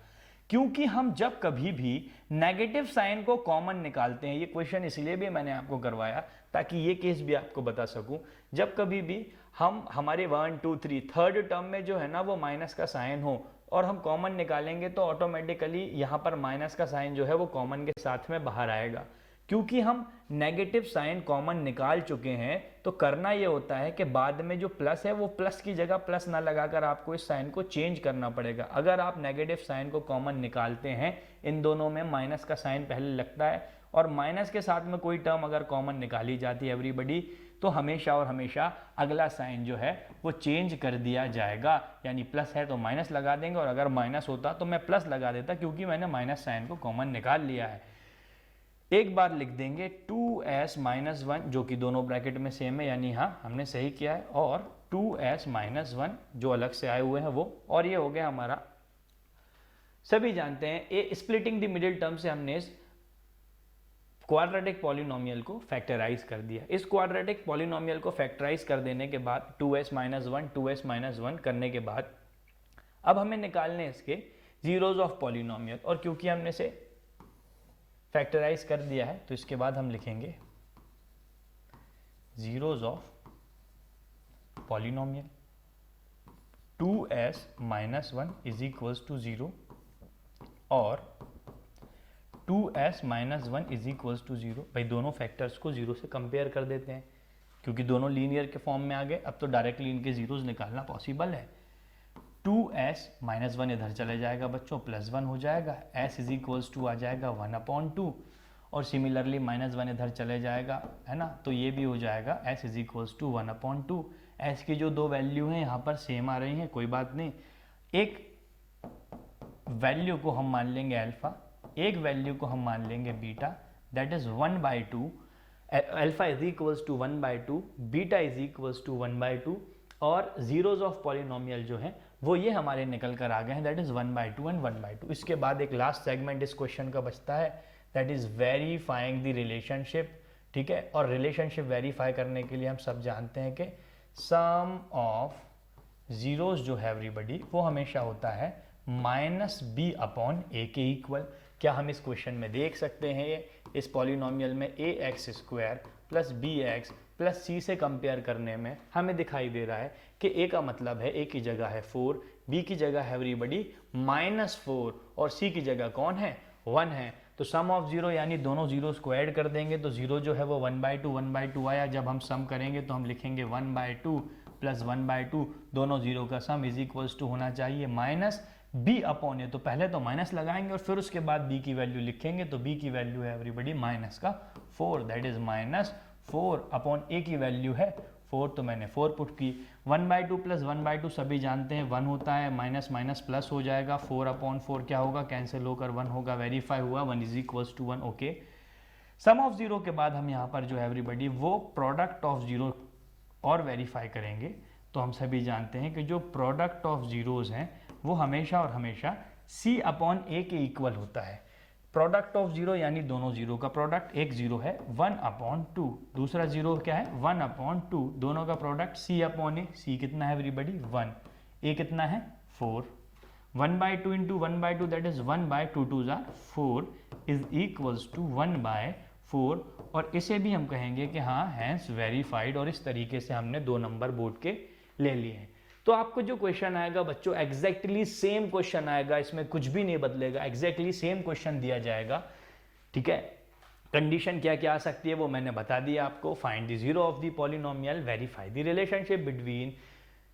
क्योंकि हम जब कभी भी नेगेटिव साइन को कॉमन निकालते हैं, ये क्वेश्चन इसलिए भी मैंने आपको करवाया ताकि ये केस भी आपको बता सकूं, जब कभी भी हम हमारे 1 2 3 थर्ड टर्म में जो है ना वो माइनस का साइन हो और हम कॉमन निकालेंगे तो ऑटोमेटिकली यहाँ पर माइनस का साइन जो है वो कॉमन के साथ में बाहर आएगा। क्योंकि हम नेगेटिव साइन कॉमन निकाल चुके हैं तो करना ये होता है कि बाद में जो प्लस है वो प्लस की जगह प्लस ना लगाकर आपको इस साइन को चेंज करना पड़ेगा। अगर आप नेगेटिव साइन को कॉमन निकालते हैं, इन दोनों में माइनस का साइन पहले लगता है, और माइनस के साथ में कोई टर्म अगर कॉमन निकाली जाती है एवरीबडी, तो हमेशा और हमेशा अगला साइन जो है वो चेंज कर दिया जाएगा। यानी प्लस है तो माइनस लगा देंगे, और अगर माइनस होता तो मैं प्लस लगा देता, क्योंकि मैंने माइनस साइन को कॉमन निकाल लिया है। एक बार लिख देंगे 2s माइनस 1, जो कि दोनों ब्रैकेट में सेम है, यानी हाँ हमने सही किया है, और 2s माइनस 1 जो अलग से आए हुए हैं वो, और ये हो गया हमारा। सभी जानते हैं ए स्प्लिटिंग द मिडिल टर्म से हमने इस क्वाड्रेटिक पॉलिनोमियल को फैक्टराइज कर दिया। इस क्वाड्रेटिक पॉलिनोमियल को फैक्टराइज कर देने के बाद 2s माइनस 1 2s माइनस 1 करने के बाद अब हमें निकालने इसके जीरोज ऑफ पॉलिनोमियल, और क्योंकि हमने इसे फैक्टराइज कर दिया है तो इसके बाद हम लिखेंगे zeros of polynomial. 2s minus 1 is equals to 0 और 2s minus 1 is equals to 0। भाई दोनों फैक्टर्स को 0 से कंपेयर कर देते हैं, क्योंकि दोनों लीनियर के फॉर्म में आ गए, अब तो डायरेक्टली इनके जीरोज निकालना पॉसिबल है। 2s माइनस 1 इधर चले जाएगा बच्चों, प्लस 1 हो जाएगा, s इज इक्वल्स टू आ जाएगा 1/2, और सिमिलरली माइनस 1 इधर चले जाएगा, है ना, तो ये भी हो जाएगा s is equals to 1/2। s की जो दो वैल्यू हैं यहाँ पर सेम आ रही हैं, कोई बात नहीं। एक वैल्यू को हम मान लेंगे अल्फा, एक वैल्यू को हम मान लेंगे beta, that is 1/2। Alpha is equals to 1/2, beta is equals to 1/2, और जीरोज ऑफ पॉलिनोमियल जो है वो ये हमारे निकल कर आ गए हैं, दैट इज 1/2 एंड 1/2। इसके बाद एक लास्ट सेगमेंट इस क्वेश्चन का बचता है, that is verifying the relationship. ठीक है, और रिलेशनशिप वेरीफाई करने के लिए हम सब जानते हैं कि सम ऑफ जीरोज जो है एवरीबडी वो हमेशा होता है -b/a के इक्वल। क्या हम इस क्वेश्चन में देख सकते हैं इस पॉलिनोमियल में ax² plus bx plus c से कंपेयर करने में हमें दिखाई दे रहा है कि a का मतलब है a की जगह है 4, b की जगह है एवरीबडी -4, और c की जगह कौन है 1 है। तो सम ऑफ जीरो यानी दोनों जीरोस को ऐड कर देंगे तो जीरो जो है वो 1/2 आया। जब हम सम करेंगे तो हम लिखेंगे 1/2 प्लस 1/2, दोनों जीरो का सम इज इक्वल्स टू होना चाहिए -b/a। तो पहले तो माइनस लगाएंगे और फिर उसके बाद b की वैल्यू लिखेंगे, तो b की वैल्यू है एवरीबडी -4, दैट इज -4/a की वैल्यू है 4, तो मैंने 4 पुट की। 1/2 प्लस 1/2 सभी जानते हैं 1 होता है, माइनस माइनस प्लस हो जाएगा, 4/4 क्या होगा, कैंसिल होकर 1 होगा, वेरीफाई हुआ, 1 is equals to 1। Okay, sum of zero के बाद हम यहाँ पर जो है एवरीबडी वो प्रोडक्ट ऑफ जीरो और वेरीफाई करेंगे। तो हम सभी जानते हैं कि जो प्रोडक्ट ऑफ जीरोज हैं वो हमेशा और हमेशा c/a के इक्वल होता है। प्रोडक्ट ऑफ जीरो यानी दोनों जीरो का प्रोडक्ट, एक जीरो है 1/2, दूसरा जीरो क्या है 1/2, दोनों का प्रोडक्ट c/a। c कितना है एवरीबडी 1, a कितना है 4, 1/2 into 1/2 that is 1/2 2s are 4 is equals to 1/4, और इसे भी हम कहेंगे कि हाँ हैंस वेरीफाइड, और इस तरीके से हमने 2 नंबर बोर्ड के ले लिए हैं। तो आपको जो क्वेश्चन आएगा बच्चों एग्जैक्टली सेम क्वेश्चन आएगा, इसमें कुछ भी नहीं बदलेगा, एग्जैक्टली सेम क्वेश्चन दिया जाएगा, ठीक है। कंडीशन क्या क्या आ सकती है वो मैंने बता दिया आपको। Find the zero of the polynomial, verify the relationship between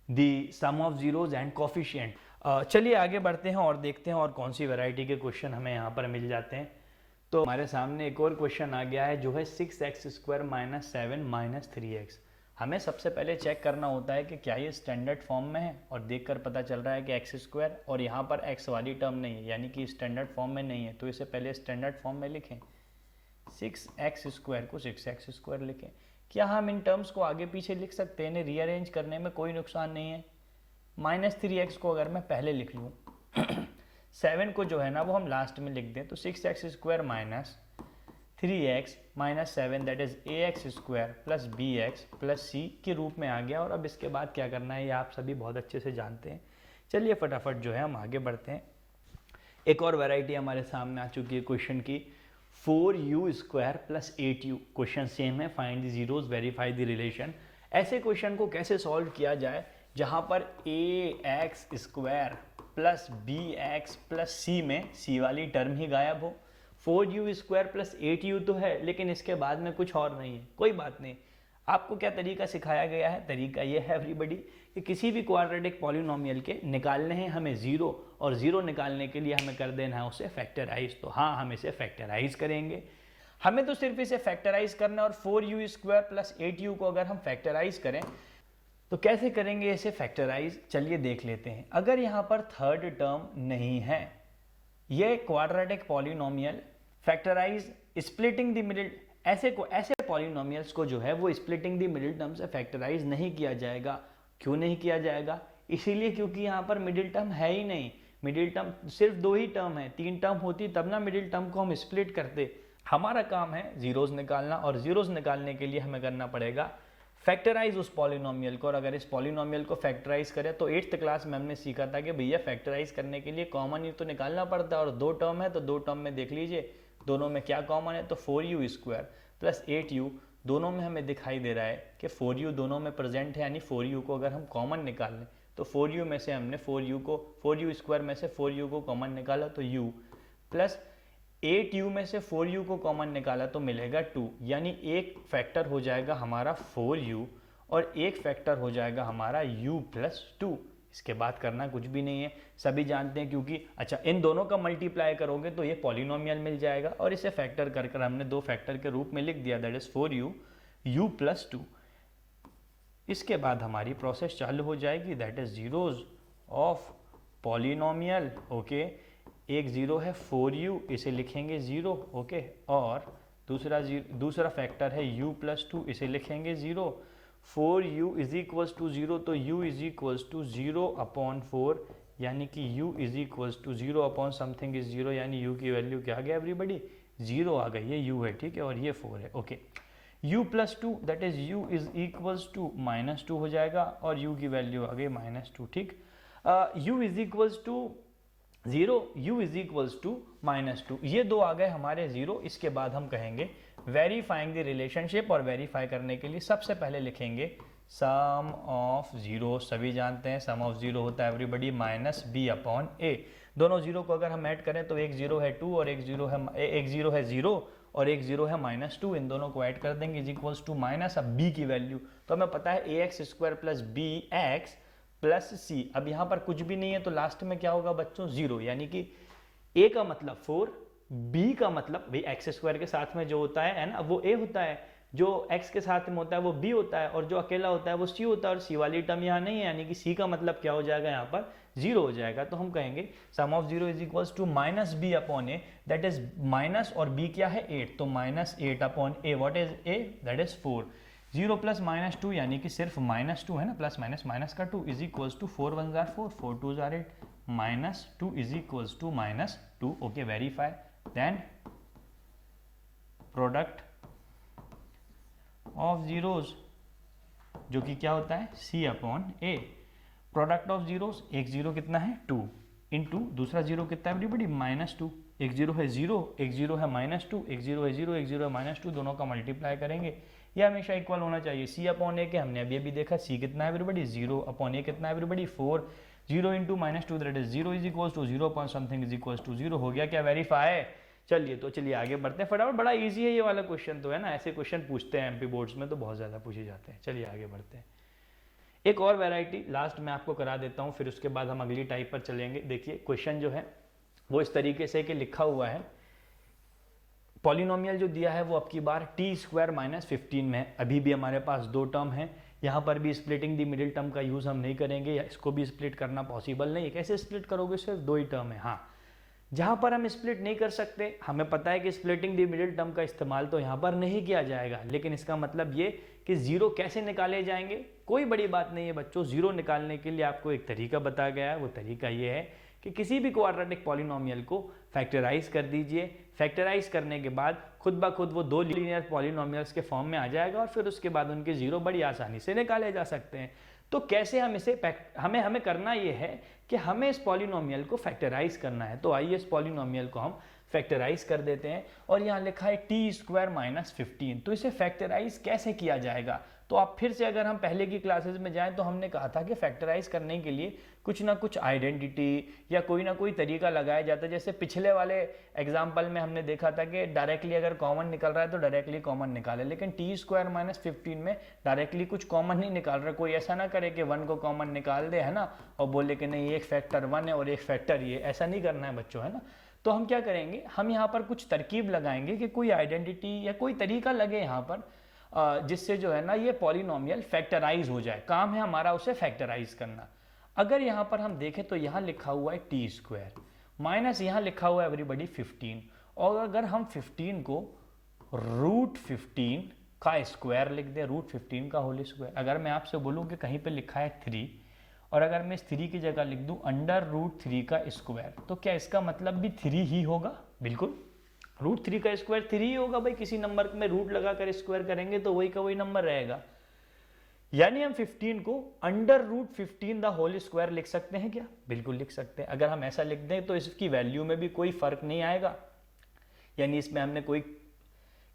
the sum of zeros and coefficient. चलिए आगे बढ़ते हैं और देखते हैं और कौन सी वैरायटी के क्वेश्चन हमें यहाँ पर मिल जाते हैं। तो हमारे सामने एक और क्वेश्चन आ गया है जो है 6x² - 7 - 3x। हमें सबसे पहले चेक करना होता है कि क्या ये स्टैंडर्ड फॉर्म में है, और देखकर पता चल रहा है कि x² और यहाँ पर x वाली टर्म नहीं है, यानी कि स्टैंडर्ड फॉर्म में नहीं है, तो इसे पहले स्टैंडर्ड फॉर्म में लिखें। 6x² को 6x² लिखें। क्या हम इन टर्म्स को आगे पीछे लिख सकते हैं, इन्हें रीअरेंज करने में कोई नुकसान नहीं है। -3x को अगर मैं पहले लिख लूँ 7 को जो है ना वो हम लास्ट में लिख दें, तो 6x² - 3x - 7 that is ax² + bx + c के रूप में आ गया। और अब इसके बाद क्या करना है ये आप सभी बहुत अच्छे से जानते हैं। चलिए फटाफट जो है हम आगे बढ़ते हैं। एक और वैरायटी हमारे सामने आ चुकी है क्वेश्चन की, 4u² + 8u। क्वेश्चन सेम है, find the zeros, verify the relation. ऐसे क्वेश्चन को कैसे सॉल्व किया जाए जहां पर ax² + bx + c में c वाली टर्म ही गायब हो। 4u² + 8u तो है, लेकिन इसके बाद में कुछ और नहीं है। कोई बात नहीं, आपको क्या तरीका सिखाया गया है, तरीका ये है एवरीबडी कि किसी भी क्वाड्रेटिक पॉलिनोमियल के निकालने हैं हमें जीरो, और जीरो निकालने के लिए हमें कर देना है उसे फैक्टराइज। तो हाँ, हम इसे फैक्टराइज करेंगे। हमें तो सिर्फ इसे फैक्टराइज करना है, और 4u² + 8u को अगर हम फैक्टराइज करें तो कैसे करेंगे इसे फैक्टराइज, चलिए देख लेते हैं। अगर यहाँ पर थर्ड टर्म नहीं है, ये quadratic polynomial factorise splitting the middle, ऐसे पॉलिनोमियल्स को जो है वो स्प्लिटिंग द मिडिल टर्म से फैक्टराइज नहीं किया जाएगा। क्यों नहीं किया जाएगा? इसीलिए क्योंकि यहाँ पर मिडिल टर्म है ही नहीं। मिडिल टर्म सिर्फ 2 ही टर्म है, 3 टर्म होती तब ना मिडिल टर्म को हम स्प्लिट करते। हमारा काम है जीरोज निकालना, और जीरोज निकालने के लिए हमें करना पड़ेगा फैक्टराइज उस पॉलिनोमियल को। और अगर इस पॉलिनोमियल को फैक्टराइज करें तो 8th क्लास में हमने सीखा था कि भैया फैक्टराइज करने के लिए कॉमन ही तो निकालना पड़ता है, और 2 टर्म है तो 2 टर्म में देख लीजिए दोनों में क्या कॉमन है। तो 4u² + 8u दोनों में हमें दिखाई दे रहा है कि 4u दोनों में प्रेजेंट है, यानी 4u को अगर हम कॉमन निकाल लें तो 4u में से हमने 4u² में से 4u को कॉमन निकाला तो u, प्लस 8u में से 4u को कॉमन निकाला तो मिलेगा 2, यानी एक फैक्टर हो जाएगा हमारा 4u और एक फैक्टर हो जाएगा हमारा u + 2। इसके बाद करना कुछ भी नहीं है, सभी जानते हैं, क्योंकि अच्छा इन दोनों का मल्टीप्लाई करोगे तो ये पॉलिनोमियल मिल जाएगा, और इसे फैक्टर कर हमने 2 फैक्टर के रूप में लिख दिया, दैट इज 4u u + 2। इसके बाद हमारी प्रोसेस चालू हो जाएगी, that is zeros of polynomial. Okay, एक जीरो है 4u, इसे लिखेंगे 0, ओके, और दूसरा फैक्टर है u + 2, इसे लिखेंगे 0। 4u = 0, तो u = 0/4, यानी कि u = 0/something is 0, यानी u की वैल्यू क्या आ गया एवरीबडी? 0 आ गई, ये u है, ठीक है, और ये 4 है, okay. u + 2 that is u = -2 हो जाएगा, और u की वैल्यू आ गई -2, ठीक। u = 0, u = -2, ये दो आ गए हमारे 0। इसके बाद हम कहेंगे वेरीफाइंग द रिलेशनशिप, और वेरीफाई करने के लिए सबसे पहले लिखेंगे सम ऑफ जीरो। सभी जानते हैं सम ऑफ जीरो होता है एवरीबडी -b/a। दोनों जीरो को अगर हम ऐड करें तो एक जीरो है 2 और एक जीरो है 0 और एक जीरो है -2, इन दोनों को ऐड कर देंगे = अब b की वैल्यू तो हमें पता है ax² + bx + c। अब यहाँ पर कुछ भी नहीं है तो लास्ट में क्या होगा बच्चों? 0, यानी कि a का मतलब 4, b का मतलब भाई x² के साथ में जो होता है ना वो a होता है, जो x के साथ में होता है वो b होता है, और जो अकेला होता है वो c होता है, और c वाली टर्म यहाँ नहीं है, यानी कि c का मतलब क्या हो जाएगा यहाँ पर? 0 हो जाएगा। तो हम कहेंगे sum of zero = -b/a, that is minus, और b क्या है? 8, तो -8/a, what is a? That is 4। 0 + -2 यानी कि सिर्फ -2 है ना, प्लस माइनस माइनस का 2 = 4 1 = 4, 4 2 = 8, -2 = -2। Okay, verify, then product of zeros जो कि क्या होता है? c/a। प्रोडक्ट ऑफ जीरोज, एक जीरो कितना है? 2, इंटू दूसरा जीरो कितना है एवरीबडी? -2, एक जीरो है जीरो, एक जीरो है -2, एक जीरो है जीरो, एक जीरो है -2, दोनों का मल्टीप्लाई करेंगे, ये हमेशा इक्वल होना चाहिए। c अपॉन ए के हमने अभी अभी देखा, c कितना है एवरीबडी, 0 अपॉन ए कितना है everybody, 4, 0 into -2 that is 0 is equals to 0 upon something is equals to 0। हो गया क्या वेरीफाई? चलिए तो चलिए आगे बढ़ते हैं फटाफट, बड़ा इजी है ये वाला क्वेश्चन तो है ना, ऐसे क्वेश्चन पूछते हैं एमपी बोर्ड्स में तो बहुत ज़्यादा पूछे जाते हैं। चलिए आगे बढ़ते हैं। एक और वैरायटी लास्ट में आपको करा देता हूँ, फिर उसके बाद हम अगली टाइप पर चलेंगे। देखिए क्वेश्चन जो है वो इस तरीके से कि लिखा हुआ है, पॉलिनोमियल जो दिया है वो अब की बार टी स्क्वायर -15 में है। अभी भी हमारे पास दो टर्म है, यहाँ पर भी स्प्लिटिंग दी मिडिल टर्म का यूज़ हम नहीं करेंगे, या इसको भी स्प्लिट करना पॉसिबल नहीं है। कैसे स्प्लिट करोगे? सिर्फ दो ही टर्म है। हाँ, जहाँ पर हम स्प्लिट नहीं कर सकते, हमें पता है कि स्प्लिटिंग दी मिडिल टर्म का इस्तेमाल तो यहाँ पर नहीं किया जाएगा, लेकिन इसका मतलब ये कि जीरो कैसे निकाले जाएंगे, कोई बड़ी बात नहीं है बच्चों। जीरो निकालने के लिए आपको एक तरीका बताया गया है, वो तरीका ये है कि किसी भी क्वाड्रेटिक पॉलिनोमियल को फैक्टराइज कर दीजिए। फैक्टराइज करने के बाद खुद ब खुद वो दो लीनियर पॉलिनोमियल्स के फॉर्म में आ जाएगा, और फिर उसके बाद उनके जीरो बड़ी आसानी से निकाले जा सकते हैं। तो कैसे हम इसे हमें करना ये है कि हमें इस पॉलिनोमियल को फैक्टराइज करना है। तो आइए इस पॉलिनोमियल को हम फैक्टराइज कर देते हैं, और यहाँ लिखा है टी स्क्वायर -15। तो इसे फैक्टराइज कैसे किया जाएगा? तो आप फिर से अगर हम पहले की क्लासेस में जाएं तो हमने कहा था कि फैक्टराइज करने के लिए कुछ ना कुछ आइडेंटिटी या कोई ना कोई तरीका लगाया जाता है। जैसे पिछले वाले एग्जाम्पल में हमने देखा था कि डायरेक्टली अगर कॉमन निकल रहा है तो डायरेक्टली कॉमन निकाले, लेकिन टी स्क्वायर -15 में डायरेक्टली कुछ कॉमन नहीं निकाल रहा। कोई ऐसा ना करे कि 1 को कॉमन निकाल दे, है ना, और बोले कि नहीं एक फैक्टर 1 है और एक फैक्टर ये, ऐसा नहीं करना है बच्चों, है ना। तो हम क्या करेंगे, हम यहाँ पर कुछ तरकीब लगाएंगे कि कोई आइडेंटिटी या कोई तरीका लगे यहाँ पर जिससे जो है ना ये पॉलिनोमियल फैक्टराइज हो जाए। काम है हमारा उसे फैक्टराइज करना। अगर यहाँ पर हम देखें तो यहाँ लिखा हुआ है टी स्क्वायर माइनस यहाँ लिखा हुआ है एवरीबडी 15, और अगर हम 15 को √15 का स्क्वायर लिख दें, √15 का होल स्क्वायर। अगर मैं आपसे बोलूँ कि कहीं पे लिखा है 3, और अगर मैं इस 3 की जगह लिख दूँ √3 का स्क्वायर, तो क्या इसका मतलब भी 3 ही होगा? बिल्कुल, √3 का स्क्वायर 3 ही होगा भाई। किसी नंबर में रूट लगाकर स्क्वायर करेंगे तो वही का वही नंबर रहेगा। यानी हम 15 को √15 द होल स्क्वायर लिख सकते हैं क्या? बिल्कुल लिख सकते हैं। अगर हम ऐसा लिख दें तो इसकी वैल्यू में भी कोई फर्क नहीं आएगा, यानी इसमें हमने कोई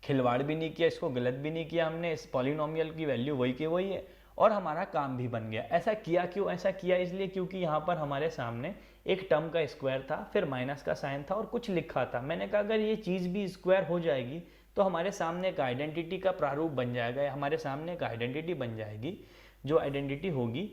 खिलवाड़ भी नहीं किया, इसको गलत भी नहीं किया हमने। इस पॉलिनोमियल की वैल्यू वही की वही है, और हमारा काम भी बन गया। ऐसा किया क्यों? ऐसा किया इसलिए क्योंकि यहाँ पर हमारे सामने एक टर्म का स्क्वायर था, फिर माइनस का साइन था और कुछ लिखा था। मैंने कहा अगर ये चीज़ भी स्क्वायर हो जाएगी तो हमारे सामने एक आइडेंटिटी का प्रारूप बन जाएगा, या हमारे सामने एक आइडेंटिटी बन जाएगी, जो आइडेंटिटी होगी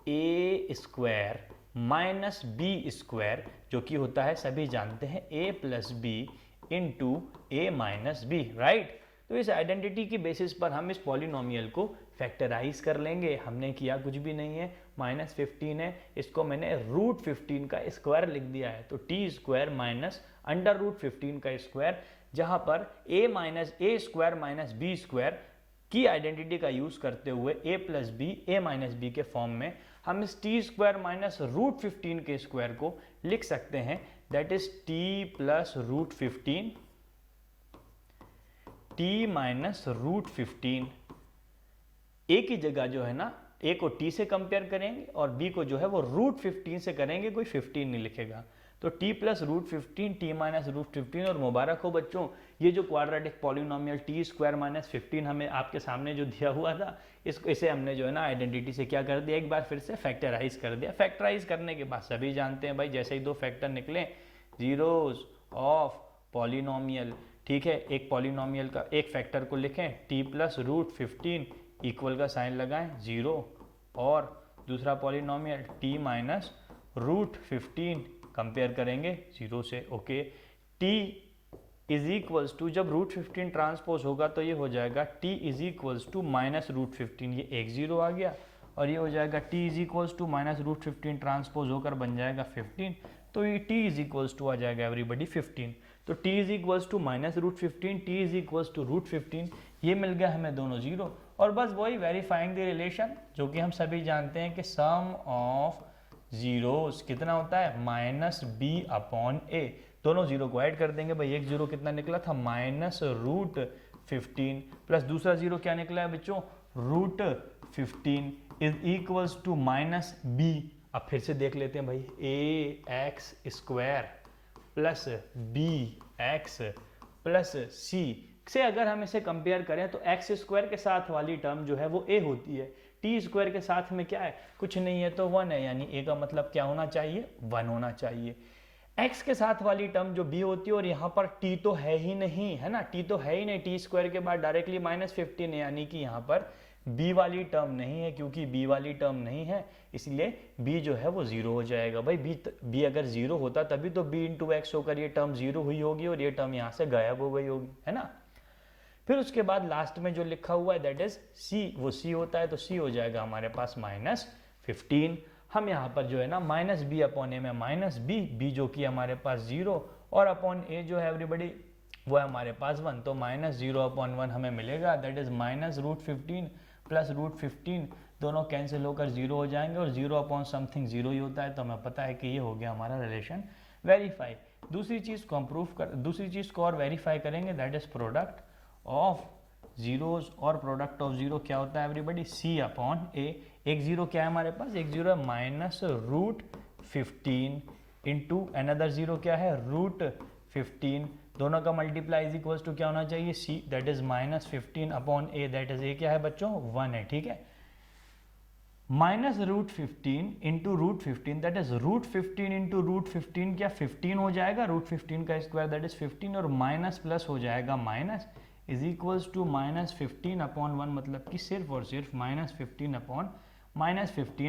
a square minus b square, जो कि होता है सभी जानते हैं a plus b into a minus b, right. तो इस आइडेंटिटी की बेसिस पर हम इस पॉलिनोमियल को फैक्टराइज कर लेंगे। हमने किया कुछ भी नहीं है, -15 है, इसको मैंने √15 का स्क्वायर लिख दिया है। तो टी स्क्वायर माइनस √15 का स्क्वायर, जहां पर a square minus b square की आइडेंटिटी का यूज करते हुए a plus b a minus b के फॉर्म में हम इस टी स्क्वायर माइनस √15 के स्क्वायर को लिख सकते हैं। That is T plus √15 T minus √15। ए की जगह जो है ना, ए को टी से कंपेयर करेंगे और बी को जो है वो √15 से करेंगे, कोई 15 नहीं लिखेगा। तो टी प्लस √15 टी माइनस √15, और मुबारक हो बच्चों, ये जो quadratic polynomial T square minus 15 हमें आपके सामने जो दिया हुआ था, इसे हमने जो है ना आइडेंटिटी से क्या कर दिया, एक बार फिर से फैक्टराइज कर दिया। फैक्टराइज करने के बाद सभी जानते हैं भाई, जैसे ही दो फैक्टर निकले, जीरोज ऑफ पॉलिनोमियल, ठीक है, एक पॉलिनोमियल का एक फैक्टर को लिखें टी प्लस √15 इक्वल का साइन लगाएं 0, और दूसरा पॉलिनोमियल टी माइनस √15 कंपेयर करेंगे 0 से। Okay, t is equals to, जब √15 ट्रांसपोज होगा तो ये हो जाएगा टी इज इक्वल्स टू -√15, ये एक 0 आ गया, और ये हो जाएगा t is equals to -√15 transpose होकर बन जाएगा 15, तो ये टी इज इक्वल्स टू आ जाएगा एवरीबडी 15। तो t is equals to -√15, t is equals to √15, ये मिल गया हमें दोनों 0। और बस वही वेरीफाइंग द रिलेशन, जो कि हम सभी जानते हैं कि सम ऑफ जीरोस कितना होता है, -b/a। दोनों 0 को ऐड कर देंगे भाई, एक 0 कितना निकला था, -√15 प्लस दूसरा 0 क्या निकला है बच्चों, √15 इज इक्वल्स टू -b। अब फिर से देख लेते हैं भाई, ax square plus B X plus C से अगर हम इसे कंपेयर करें तो एक्स स्क्वायर के साथ वाली टर्म जो है वो ए होती है, टी स्क्वायर के साथ में क्या है, कुछ नहीं है तो 1 है, यानी ए का मतलब क्या होना चाहिए, 1 होना चाहिए। x के साथ वाली टर्म जो b होती है और यहाँ पर t तो है ही नहीं, है ना, t तो है ही नहीं, टी स्क्वायर के बाद डायरेक्टली -15 है, यानी कि यहाँ पर b वाली टर्म नहीं है, क्योंकि b वाली टर्म नहीं है इसलिए b जो है वो 0 हो जाएगा। भाई b अगर 0 होता तभी तो b इंटू एक्स होकर ये टर्म 0 हुई होगी और ये टर्म यहाँ से गायब हो गई होगी, है ना। फिर उसके बाद लास्ट में जो लिखा हुआ है दैट इज c, वो c होता है तो c हो जाएगा हमारे पास -15। हम यहाँ पर जो है ना माइनस बी अपॉन ए में माइनस बी जो कि हमारे पास 0 और अपॉन ए जो है एवरीबडी वो है हमारे पास 1, तो -0 अपॉन 1 हमें मिलेगा, दैट इज -√15 प्लस √15, दोनों कैंसिल होकर 0 हो जाएंगे और 0 अपॉन समथिंग 0 ही होता है, तो हमें पता है कि ये हो गया हमारा रिलेशन वेरीफाई। दूसरी चीज़ को हम प्रूफ कर, दूसरी चीज़ को और वेरीफाई करेंगे, that is product of zeros और प्रोडक्ट ऑफ जीरो क्या होता है एवरीबडी, सी अपॉन ए। एक जीरो क्या है हमारे पास, एक जीरो है -√15 इंटू अनदर जीरो क्या है √15, दोनों का मल्टीप्लाई इज इक्वल्स टू क्या होना चाहिए, C, that is -15 upon A, that is A क्या है बच्चों 1 है, ठीक है। -√15 इंटू √15 दैट इज √15 इंटू √15 क्या 15 हो जाएगा, √15 का स्क्वायर दैट इज 15 और माइनस प्लस हो जाएगा minus is equals to -15 upon 1, मतलब कि सिर्फ और सिर्फ -15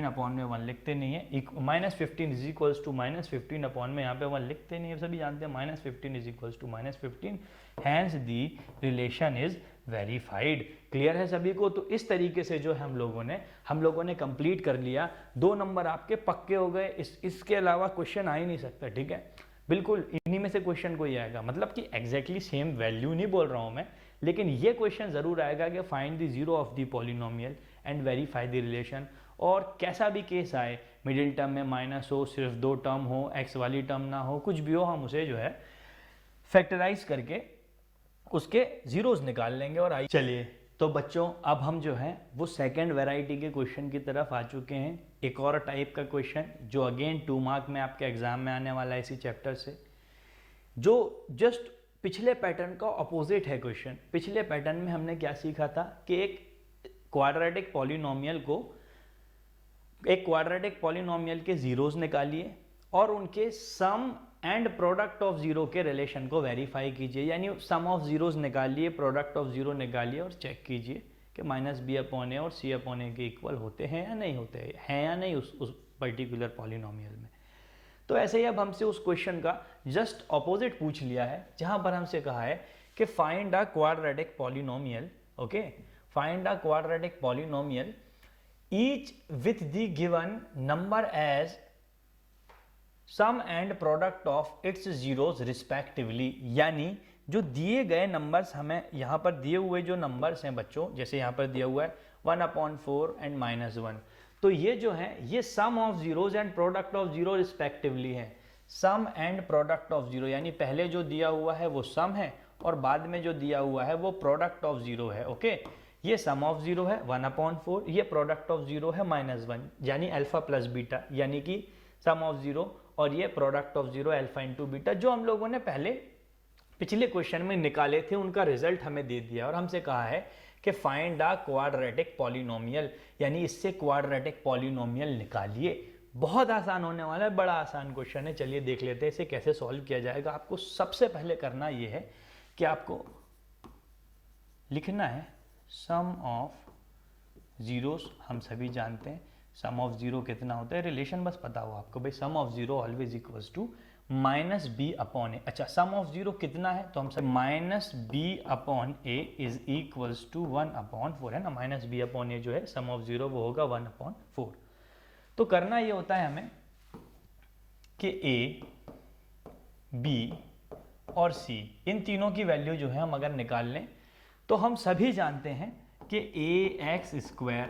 अपॉन में 1 लिखते नहीं है, -15 इज इक्वल्स टू -15 अपॉन में यहाँ पे 1 लिखते नहीं है, सभी जानते हैं -15 is equals to -15, hence the relation is verified. Clear है सभी को। तो इस तरीके से जो हम लोगों ने कंप्लीट कर लिया, 2 नंबर आपके पक्के हो गए, इसके अलावा क्वेश्चन आ ही नहीं सकता, ठीक है, बिल्कुल इन्हीं में से क्वेश्चन कोई आएगा, मतलब कि एग्जैक्टली सेम वैल्यू नहीं बोल रहा हूं मैं, लेकिन ये क्वेश्चन जरूर आएगा कि find the zero of the polynomial and verify the relation. और कैसा भी केस आए, मिडिल टर्म में माइनस हो, सिर्फ 2 टर्म हो, एक्स वाली टर्म ना हो, कुछ भी हो, हम उसे जो है फैक्टराइज करके उसके जीरोस निकाल लेंगे। और आई चलिए तो बच्चों अब हम जो है वो सेकंड वैरायटी के क्वेश्चन की तरफ आ चुके हैं। एक और टाइप का क्वेश्चन जो अगेन 2 मार्क में आपके एग्जाम में आने वाला है इसी चैप्टर से, जो जस्ट पिछले पैटर्न का अपोजिट है क्वेश्चन। पिछले पैटर्न में हमने क्या सीखा था कि एक क्वाड्रेटिक पॉलिनोमियल के जीरोस निकालिए और उनके सम एंड प्रोडक्ट ऑफ जीरो के रिलेशन को वेरीफाई कीजिए, यानी सम ऑफ जीरोस निकालिए, प्रोडक्ट ऑफ जीरो निकालिए और चेक कीजिए कि -b अपॉन ए और c अपॉन ए के इक्वल होते हैं या नहीं होते हैं या नहीं उस पर्टिकुलर पॉलिनोमियल में। तो ऐसे ही अब हमसे उस क्वेश्चन का जस्ट ऑपोजिट पूछ लिया है, जहां पर हमसे कहा है कि find a quadratic polynomial, okay, find a quadratic polynomial each with the given number as sum and product of its zeros respectively. यानी जो दिए गए नंबर्स, हमें यहाँ पर दिए हुए जो नंबर्स हैं बच्चों, जैसे यहाँ पर दिया हुआ है 1/4 एंड -1, तो ये जो है ये sum of zeros and product of zero respectively है। Sum and product of zero, यानी पहले जो दिया हुआ है वो सम है और बाद में जो दिया हुआ है वो प्रोडक्ट ऑफ जीरो है, ओके। ये सम ऑफ जीरो है 1/4, ये प्रोडक्ट ऑफ जीरो है -1, यानी अल्फा प्लस बीटा, यानी कि सम ऑफ जीरो, और ये product of zero alpha into beta, जो हम लोगों ने पहले पिछले क्वेश्चन में निकाले थे, उनका रिजल्ट हमें दे दिया और हमसे कहा है कि फाइंड अ क्वाड्रेटिक पॉलिनोमियल, यानी इससे क्वाड्रेटिक पॉलिनोमियल निकालिए। बहुत आसान होने वाला है, बड़ा आसान क्वेश्चन है, चलिए देख लेते हैं इसे कैसे सॉल्व किया जाएगा। आपको सबसे पहले करना ये है कि आपको लिखना है सम ऑफ जीरोस। हम सभी जानते हैं सम ऑफ जीरो कितना होता है, रिलेशन बस पता हो आपको, भाई sum of zero always equals to -b upon A. अच्छा, सम ऑफ जीरो कितना है, तो हम सब -b upon a is equals to 1/4 है ना, -b अपॉन ए जो है सम ऑफ जीरो वो होगा 1/4। तो करना ये होता है हमें कि a, b और c, इन तीनों की वैल्यू जो है हम अगर निकाल लें तो हम सभी जानते हैं कि ax²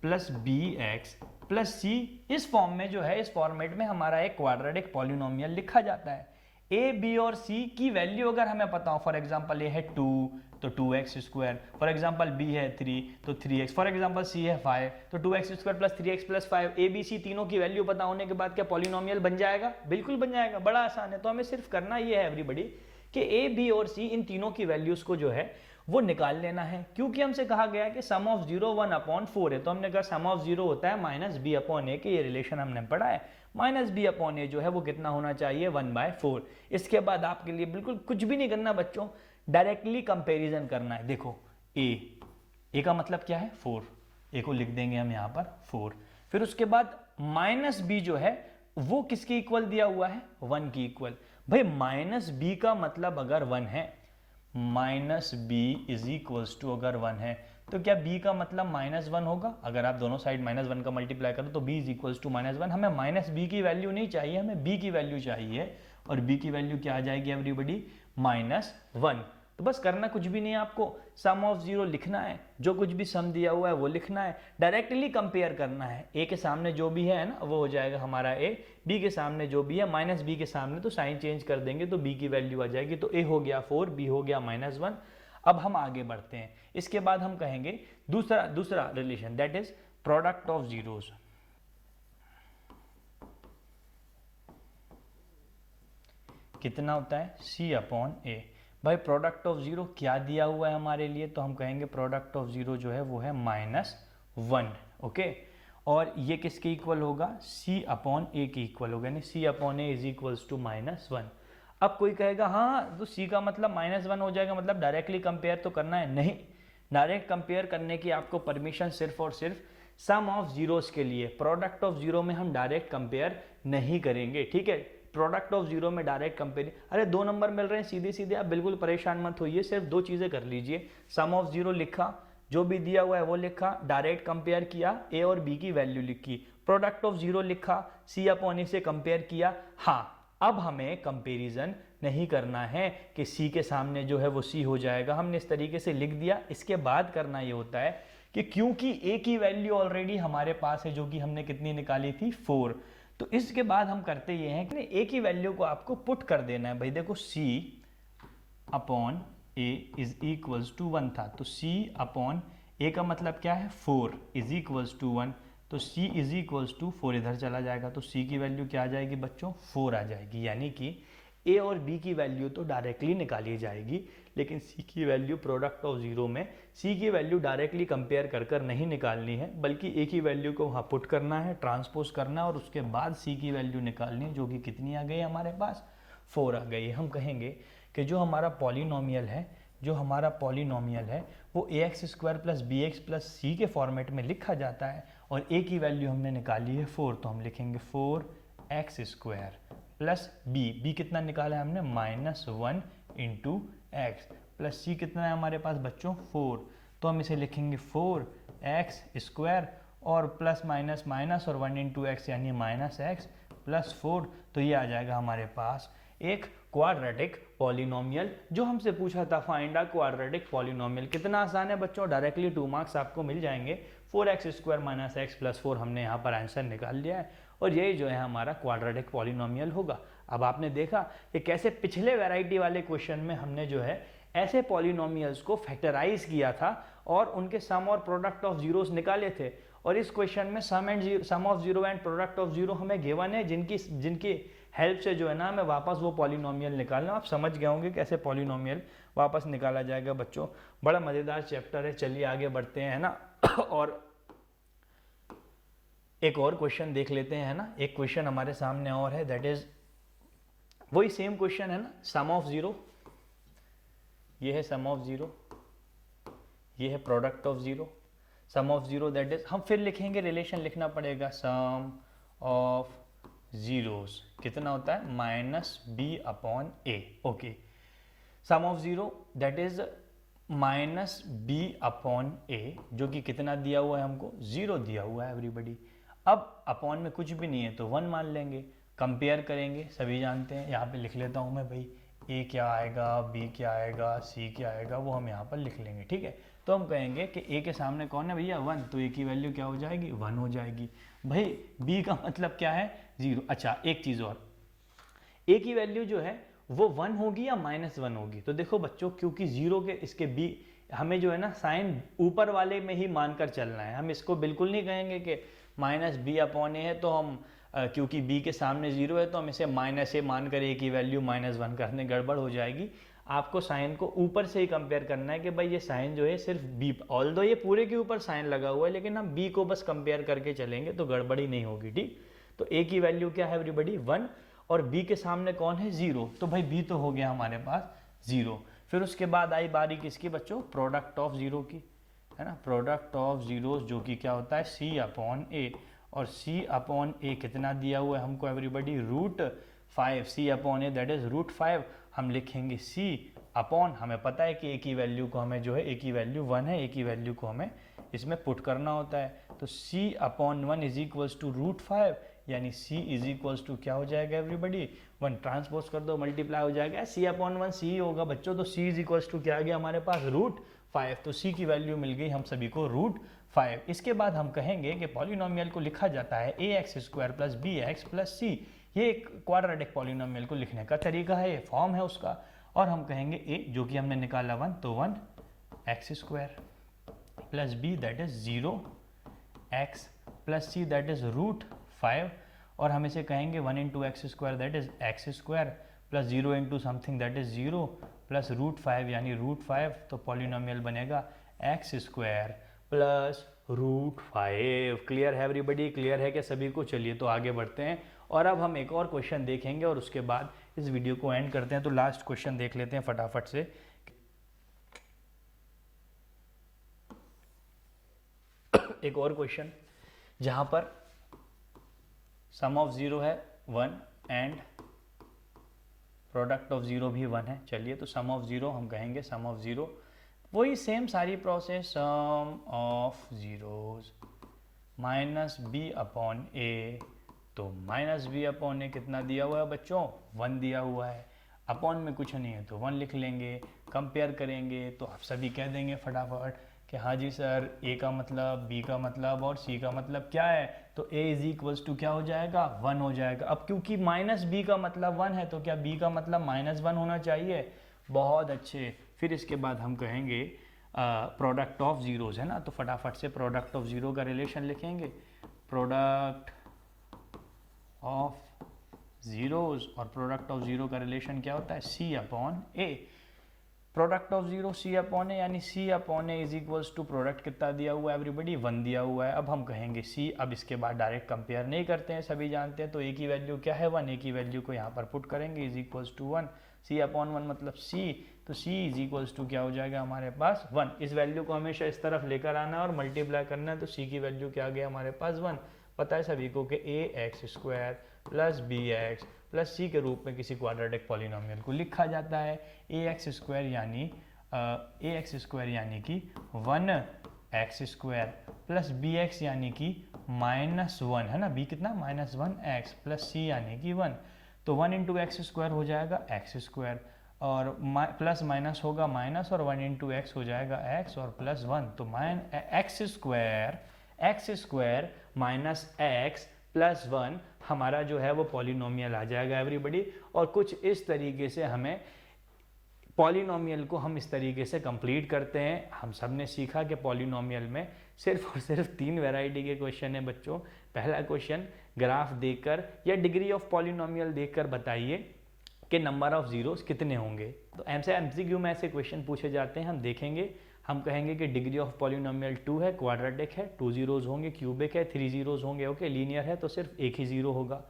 plus bx plus c, इस फॉर्म में जो है, इस फॉर्मेट में हमारा एक क्वाड्रेटिक पॉलिनोमियल लिखा जाता है। a, b और c की वैल्यू अगर हमें पता हो, फॉर एग्जांपल ये है 2, तो 2x², फॉर एग्जांपल b है 3 तो 3x, फॉर एग्जांपल c है 5 तो 2x² plus 3x plus 5। a b c तीनों की वैल्यू पता होने के बाद क्या पॉलिनोमियल बन जाएगा? बिल्कुल बन जाएगा, बड़ा आसान है। तो हमें सिर्फ करना ये है एवरीबॉडी कि a b और c इन तीनों की वैल्यूज को जो है वो निकाल लेना है, क्योंकि हमसे कहा गया है कि सम ऑफ 0 1/4 है, तो हमने कहा सम ऑफ 0 होता है -b/a के, ये रिलेशन हमने पढ़ा है। -b/a जो है वो कितना होना चाहिए? 1/4। इसके बाद आपके लिए बिल्कुल कुछ भी नहीं करना बच्चों, डायरेक्टली कंपैरिजन करना है। देखो a का मतलब क्या है? 4, a को लिख देंगे हम यहाँ पर 4। फिर उसके बाद -b जो है वो किसके इक्वल दिया हुआ है? 1 की इक्वल। भाई -b का मतलब अगर 1 है, -b इज इक्वल्स टू अगर 1 है तो क्या b का मतलब -1 होगा? अगर आप दोनों साइड -1 का मल्टीप्लाई करो तो b इज इक्वल्स टू -1। हमें -b की वैल्यू नहीं चाहिए, हमें b की वैल्यू चाहिए, और b की वैल्यू क्या आ जाएगी एवरीबॉडी? -1। तो बस करना कुछ भी नहीं है, आपको सम ऑफ 0 लिखना है, जो कुछ भी सम दिया हुआ है वो लिखना है, डायरेक्टली कंपेयर करना है। a के सामने जो भी है ना वो हो जाएगा हमारा a, b के सामने जो भी है -b के सामने तो साइन चेंज कर देंगे तो b की वैल्यू आ जाएगी। तो a हो गया 4, b हो गया -1। अब हम आगे बढ़ते हैं, इसके बाद हम कहेंगे दूसरा relation, that is product of zeros. कितना होता है? c/a। भाई प्रोडक्ट ऑफ 0 क्या दिया हुआ है हमारे लिए? तो हम कहेंगे प्रोडक्ट ऑफ 0 जो है वो है -1, ओके। और ये किसके इक्वल होगा? c/a के इक्वल होगा, यानी c/a इज इक्वल्स टू -1। अब कोई कहेगा हाँ तो c का मतलब -1 हो जाएगा, मतलब डायरेक्टली कंपेयर तो करना है। नहीं, डायरेक्ट कंपेयर करने की आपको परमिशन सिर्फ और सिर्फ सम ऑफ जीरोस के लिए। प्रोडक्ट ऑफ 0 में हम डायरेक्ट कंपेयर नहीं करेंगे, ठीक है। प्रोडक्ट ऑफ 0 में डायरेक्ट कंपेयर, अरे 2 नंबर मिल रहे हैं सीधे सीधे, आप बिल्कुल परेशान मत होइए, सिर्फ 2 चीजें कर लीजिए। सम ऑफ 0 लिखा, जो भी दिया हुआ है वो लिखा, डायरेक्ट कंपेयर किया, a और b की वैल्यू लिखी। प्रोडक्ट ऑफ 0 लिखा, c/a से कंपेयर किया। हाँ, अब हमें कंपैरिजन नहीं करना है कि c के सामने जो है वो c हो जाएगा, हमने इस तरीके से लिख दिया। इसके बाद करना ये होता है कि क्योंकि a की वैल्यु ऑलरेडी हमारे पास है, जो कि हमने कितनी निकाली थी? 4। तो इसके बाद हम करते ये हैं कि a की वैल्यू को आपको पुट कर देना है। भाई देखो c/a इज इक्वल्स टू 1 था, तो c/a का मतलब क्या है? 4 इज इक्वल्स टू 1, तो c इज इक्वल्स टू 4 इधर चला जाएगा, तो c की वैल्यू क्या आ जाएगी बच्चों? 4 आ जाएगी। यानी कि a और b की वैल्यू तो डायरेक्टली निकाली जाएगी, लेकिन c की वैल्यू प्रोडक्ट ऑफ 0 में c की वैल्यू डायरेक्टली कंपेयर कर नहीं निकालनी है, बल्कि a की वैल्यू को वहाँ पुट करना है, ट्रांसपोज करना है, और उसके बाद c की वैल्यू निकालनी है, जो कि कितनी आ गई हमारे पास? 4 आ गई। हम कहेंगे कि जो हमारा पॉलिनोमियल है वो ax² plus bx plus c के फॉर्मेट में लिखा जाता है, और a की वैल्यू हमने निकाली है 4, तो हम लिखेंगे 4x² प्लस b कितना निकाला है हमने? -1 इंटू एक्स, प्लस c कितना है हमारे पास बच्चों? 4, तो हम इसे लिखेंगे 4x² और प्लस माइनस माइनस और 1 इंटू एक्स यानी -x प्लस 4, तो ये आ जाएगा हमारे पास एक क्वाड्रेटिक पॉलिनोमियल। जो हमसे पूछा था फाइंड अ क्वाड्रेटिक पॉलिनोमियल, कितना आसान है बच्चों, डायरेक्टली 2 मार्क्स आपको मिल जाएंगे। 4x² - x प्लस 4 हमने यहाँ पर आंसर निकाल लिया है, और यही जो है हमारा क्वाड्रेटिक पॉलिनोमियल होगा। अब आपने देखा कि कैसे पिछले वैरायटी वाले क्वेश्चन में हमने जो है ऐसे पॉलिनोमियल्स को फैक्टराइज किया था और उनके सम और प्रोडक्ट ऑफ जीरोस निकाले थे, और इस क्वेश्चन में सम ऑफ 0 एंड प्रोडक्ट ऑफ 0 हमें गिवन है, जिनकी हेल्प से जो है ना हमें वापस वो पॉलिनोमियल निकालना। आप समझ गए होंगे कैसे पॉलिनोमियल वापस निकाला जाएगा बच्चों। बड़ा मज़ेदार चैप्टर है, चलिए आगे बढ़ते हैं, है ना। और एक और क्वेश्चन देख लेते हैं, है ना। एक क्वेश्चन हमारे सामने और है, दैट इज वही सेम क्वेश्चन है ना, सम ऑफ 0, ये है सम ऑफ 0, ये है product of 0। Sum of 0 that is, हम फिर लिखेंगे, रिलेशन लिखना पड़ेगा, सम ऑफ जीरोस कितना होता है? -b/a, okay. Sum of 0 that is -b/a, जो कि कितना दिया हुआ है हमको? 0 दिया हुआ है एवरीबॉडी। अब अपॉन में कुछ भी नहीं है तो 1 मान लेंगे, कंपेयर करेंगे, सभी जानते हैं। यहाँ पे लिख लेता हूँ मैं, भाई a क्या आएगा, b क्या आएगा, c क्या आएगा, वो हम यहाँ पर लिख लेंगे, ठीक है। तो हम कहेंगे कि a के सामने कौन है भैया? 1, तो a की वैल्यू क्या हो जाएगी? 1 हो जाएगी। भाई b का मतलब क्या है? 0। अच्छा एक चीज़ और, a की वैल्यू जो है वो 1 होगी या -1 होगी। तो देखो बच्चों, क्योंकि 0 के इसके बी हमें जो है ना साइन ऊपर वाले में ही मानकर चलना है। हम इसको बिल्कुल नहीं कहेंगे कि -b/a है तो हम क्योंकि b के सामने 0 है तो हम इसे -a मानकर a की वैल्यू -1 करने गड़बड़ हो जाएगी। आपको साइन को ऊपर से ही कंपेयर करना है कि भाई ये साइन जो है सिर्फ b, ऑल्दो ये पूरे के ऊपर साइन लगा हुआ है लेकिन हम b को बस कंपेयर करके चलेंगे तो गड़बड़ी नहीं होगी। ठीक, तो a की वैल्यू क्या है एवरीबॉडी 1 और b के सामने कौन है 0, तो भाई b तो हो गया हमारे पास 0। फिर उसके बाद आई बारी किसकी बच्चों, प्रोडक्ट ऑफ 0 की, है ना, प्रोडक्ट ऑफ जीरोस जो कि क्या होता है c/a, और c/a कितना दिया हुआ है हमको एवरीबॉडी √5, c/a दैट इज √5। हम लिखेंगे c अपॉन, हमें पता है कि a की वैल्यू को हमें जो है a की वैल्यू 1 है, a की वैल्यू को हमें इसमें पुट करना होता है। तो c/1 इज इक्वल्स टू √5, यानी c इज इक्वल्स टू क्या हो जाएगा एवरीबॉडी 1, ट्रांसपोज कर दो मल्टीप्लाई हो जाएगा c/1 c ही होगा बच्चों। तो c इज इक्वल्स टू क्या आ गया हमारे पास √5, तो c की वैल्यू मिल गई हम सभी को √5। इसके बाद हम कहेंगे कि पॉलिनोमियल को लिखा जाता है ax² plus bx plus c। ये एक क्वाड्रेटिक पॉलिनोमियल को लिखने का तरीका है, ये फॉर्म है उसका। और हम कहेंगे a जो कि हमने निकाला 1, तो 1x² plus b that is 0x plus c that is √5, और हम इसे कहेंगे 1 into x² that is x² plus 0 into something that is 0 plus √5 यानी √5। तो पॉलिनोमियल बनेगा x² प्लस √5। क्लियर है एवरीबॉडी, क्लियर है क्या सभी को? चलिए तो आगे बढ़ते हैं और अब हम एक और क्वेश्चन देखेंगे और उसके बाद इस वीडियो को एंड करते हैं। तो लास्ट क्वेश्चन देख लेते हैं फटाफट से। एक और क्वेश्चन जहां पर सम ऑफ 0 है 1 एंड प्रोडक्ट ऑफ 0 भी 1 है। चलिए तो सम ऑफ 0 हम कहेंगे सम ऑफ 0, वही सेम सारी process, some of zeros -b/a। तो -b/a कितना दिया हुआ है बच्चों 1 दिया हुआ है, अपॉन में कुछ नहीं है तो 1 लिख लेंगे। कंपेयर करेंगे तो आप सभी कह देंगे फटाफट कि हाँ जी सर a का मतलब, b का मतलब और c का मतलब क्या है, तो a इज इक्वल्स टू क्या हो जाएगा 1 हो जाएगा। अब क्योंकि -b का मतलब 1 है तो क्या b का मतलब -1 होना चाहिए। बहुत अच्छे। फिर इसके बाद हम कहेंगे प्रोडक्ट ऑफ जीरोस, है ना, तो फटाफट से प्रोडक्ट ऑफ 0 का रिलेशन लिखेंगे, प्रोडक्ट ऑफ जीरोस, और प्रोडक्ट ऑफ 0 का रिलेशन क्या होता है c/a। प्रोडक्ट ऑफ 0 c/a यानी c/a is equals to product कितना दिया हुआ है एवरीबॉडी 1 दिया हुआ है। अब हम कहेंगे c, अब इसके बाद डायरेक्ट कंपेयर नहीं करते हैं, सभी जानते हैं। तो a की वैल्यू क्या है 1, a की वैल्यू को यहाँ पर पुट करेंगे इज इक्वल्स टू 1, c/1 मतलब c, तो c इज इक्वल्स टू क्या हो जाएगा हमारे पास 1। इस वैल्यू को हमेशा इस तरफ लेकर आना है और मल्टीप्लाई करना है, तो c की वैल्यू क्या आ गया हमारे पास 1। पता है सभी को कि ax² plus bx plus c के रूप में किसी क्वाड्रेटिक पॉलिनोमियल को लिखा जाता है। ax² यानी कि 1x² प्लस bx यानी कि -1, है ना, b कितना -1x प्लस c यानी कि 1, तो 1 इंटू x² हो जाएगा x² और प्लस माइनस होगा माइनस और 1 इंटू एक्स हो जाएगा x और प्लस 1, तो x² माइनस x प्लस 1 हमारा जो है वो पॉलिनोमियल आ जाएगा एवरीबॉडी। और कुछ इस तरीके से हमें पॉलिनोमियल को हम इस तरीके से कंप्लीट करते हैं। हम सब ने सीखा कि पॉलिनोमियल में सिर्फ और सिर्फ 3 वैरायटी के क्वेश्चन है बच्चों। पहला क्वेश्चन ग्राफ देखकर या डिग्री ऑफ पॉलिनोमियल देखकर बताइए कि नंबर ऑफ जीरोस कितने होंगे। तो MCQ में ऐसे क्वेश्चन पूछे जाते हैं, हम देखेंगे। हम कहेंगे कि डिग्री ऑफ पॉलिनोमियल 2 है, क्वाड्रेटिक है, 2 जीरोस होंगे, क्यूबिक है, 3 जीरोस होंगे, ओके, लीनियर है तो सिर्फ एक ही जीरो होगा।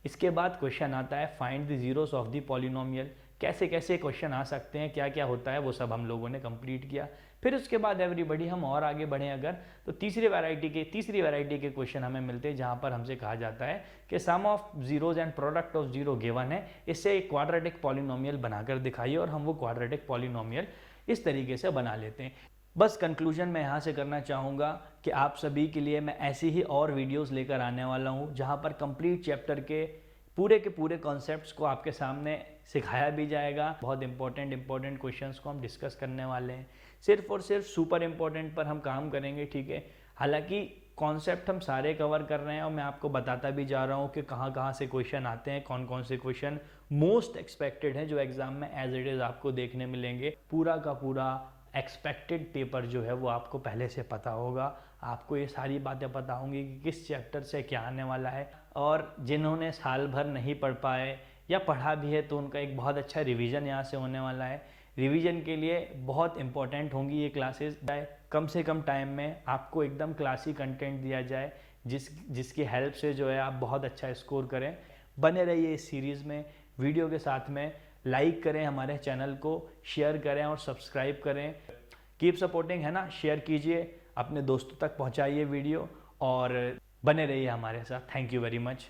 इसके बाद क्वेश्चन आता है find the zeros of the polynomial. कैसे कैसे क्वेश्चन आ सकते हैं, क्या क्या होता है, वो सब हम लोगों ने कंप्लीट किया। फिर उसके बाद एवरीबॉडी हम और आगे बढ़ें अगर, तो तीसरी वैरायटी के क्वेश्चन हमें मिलते हैं जहां पर हमसे कहा जाता है कि sum of zeros and product of zero given है, इससे एक क्वाड्रेटिक पॉलिनोमियल बनाकर दिखाइए, और हम वो क्वाड्रेटिक पॉलिनोमियल इस तरीके से बना लेते हैं। बस कंक्लूजन मैं यहाँ से करना चाहूँगा कि आप सभी के लिए मैं ऐसी ही और वीडियोस लेकर आने वाला हूँ जहाँ पर कंप्लीट चैप्टर के पूरे कॉन्सेप्ट्स को आपके सामने सिखाया भी जाएगा। बहुत इंपॉर्टेंट क्वेश्चंस को हम डिस्कस करने वाले हैं, सिर्फ और सिर्फ सुपर इंपॉर्टेंट पर हम काम करेंगे, ठीक है। हालांकि कॉन्सेप्ट हम सारे कवर कर रहे हैं और मैं आपको बताता भी जा रहा हूँ कि कहाँ कहाँ से क्वेश्चन आते हैं, कौन कौन से क्वेश्चन मोस्ट एक्सपेक्टेड हैं जो एग्जाम में एज इट इज़ आपको देखने मिलेंगे। पूरा का पूरा एक्सपेक्टेड पेपर जो है वो आपको पहले से पता होगा, आपको ये सारी बातें पता होंगी कि किस चैप्टर से क्या आने वाला है। और जिन्होंने साल भर नहीं पढ़ पाए या पढ़ा भी है तो उनका एक बहुत अच्छा रिवीजन यहाँ से होने वाला है। रिवीजन के लिए बहुत इंपॉर्टेंट होंगी ये क्लासेस। कम से कम टाइम में आपको एकदम क्लासी कंटेंट दिया जाए जिसकी हेल्प से जो है आप बहुत अच्छा स्कोर करें। बने रहिए इस सीरीज़ में, वीडियो के साथ में लाइक करें, हमारे चैनल को शेयर करें और सब्सक्राइब करें। कीप सपोर्टिंग, है ना, शेयर कीजिए, अपने दोस्तों तक पहुंचाइए वीडियो और बने रहिए हमारे साथ। Thank you very much.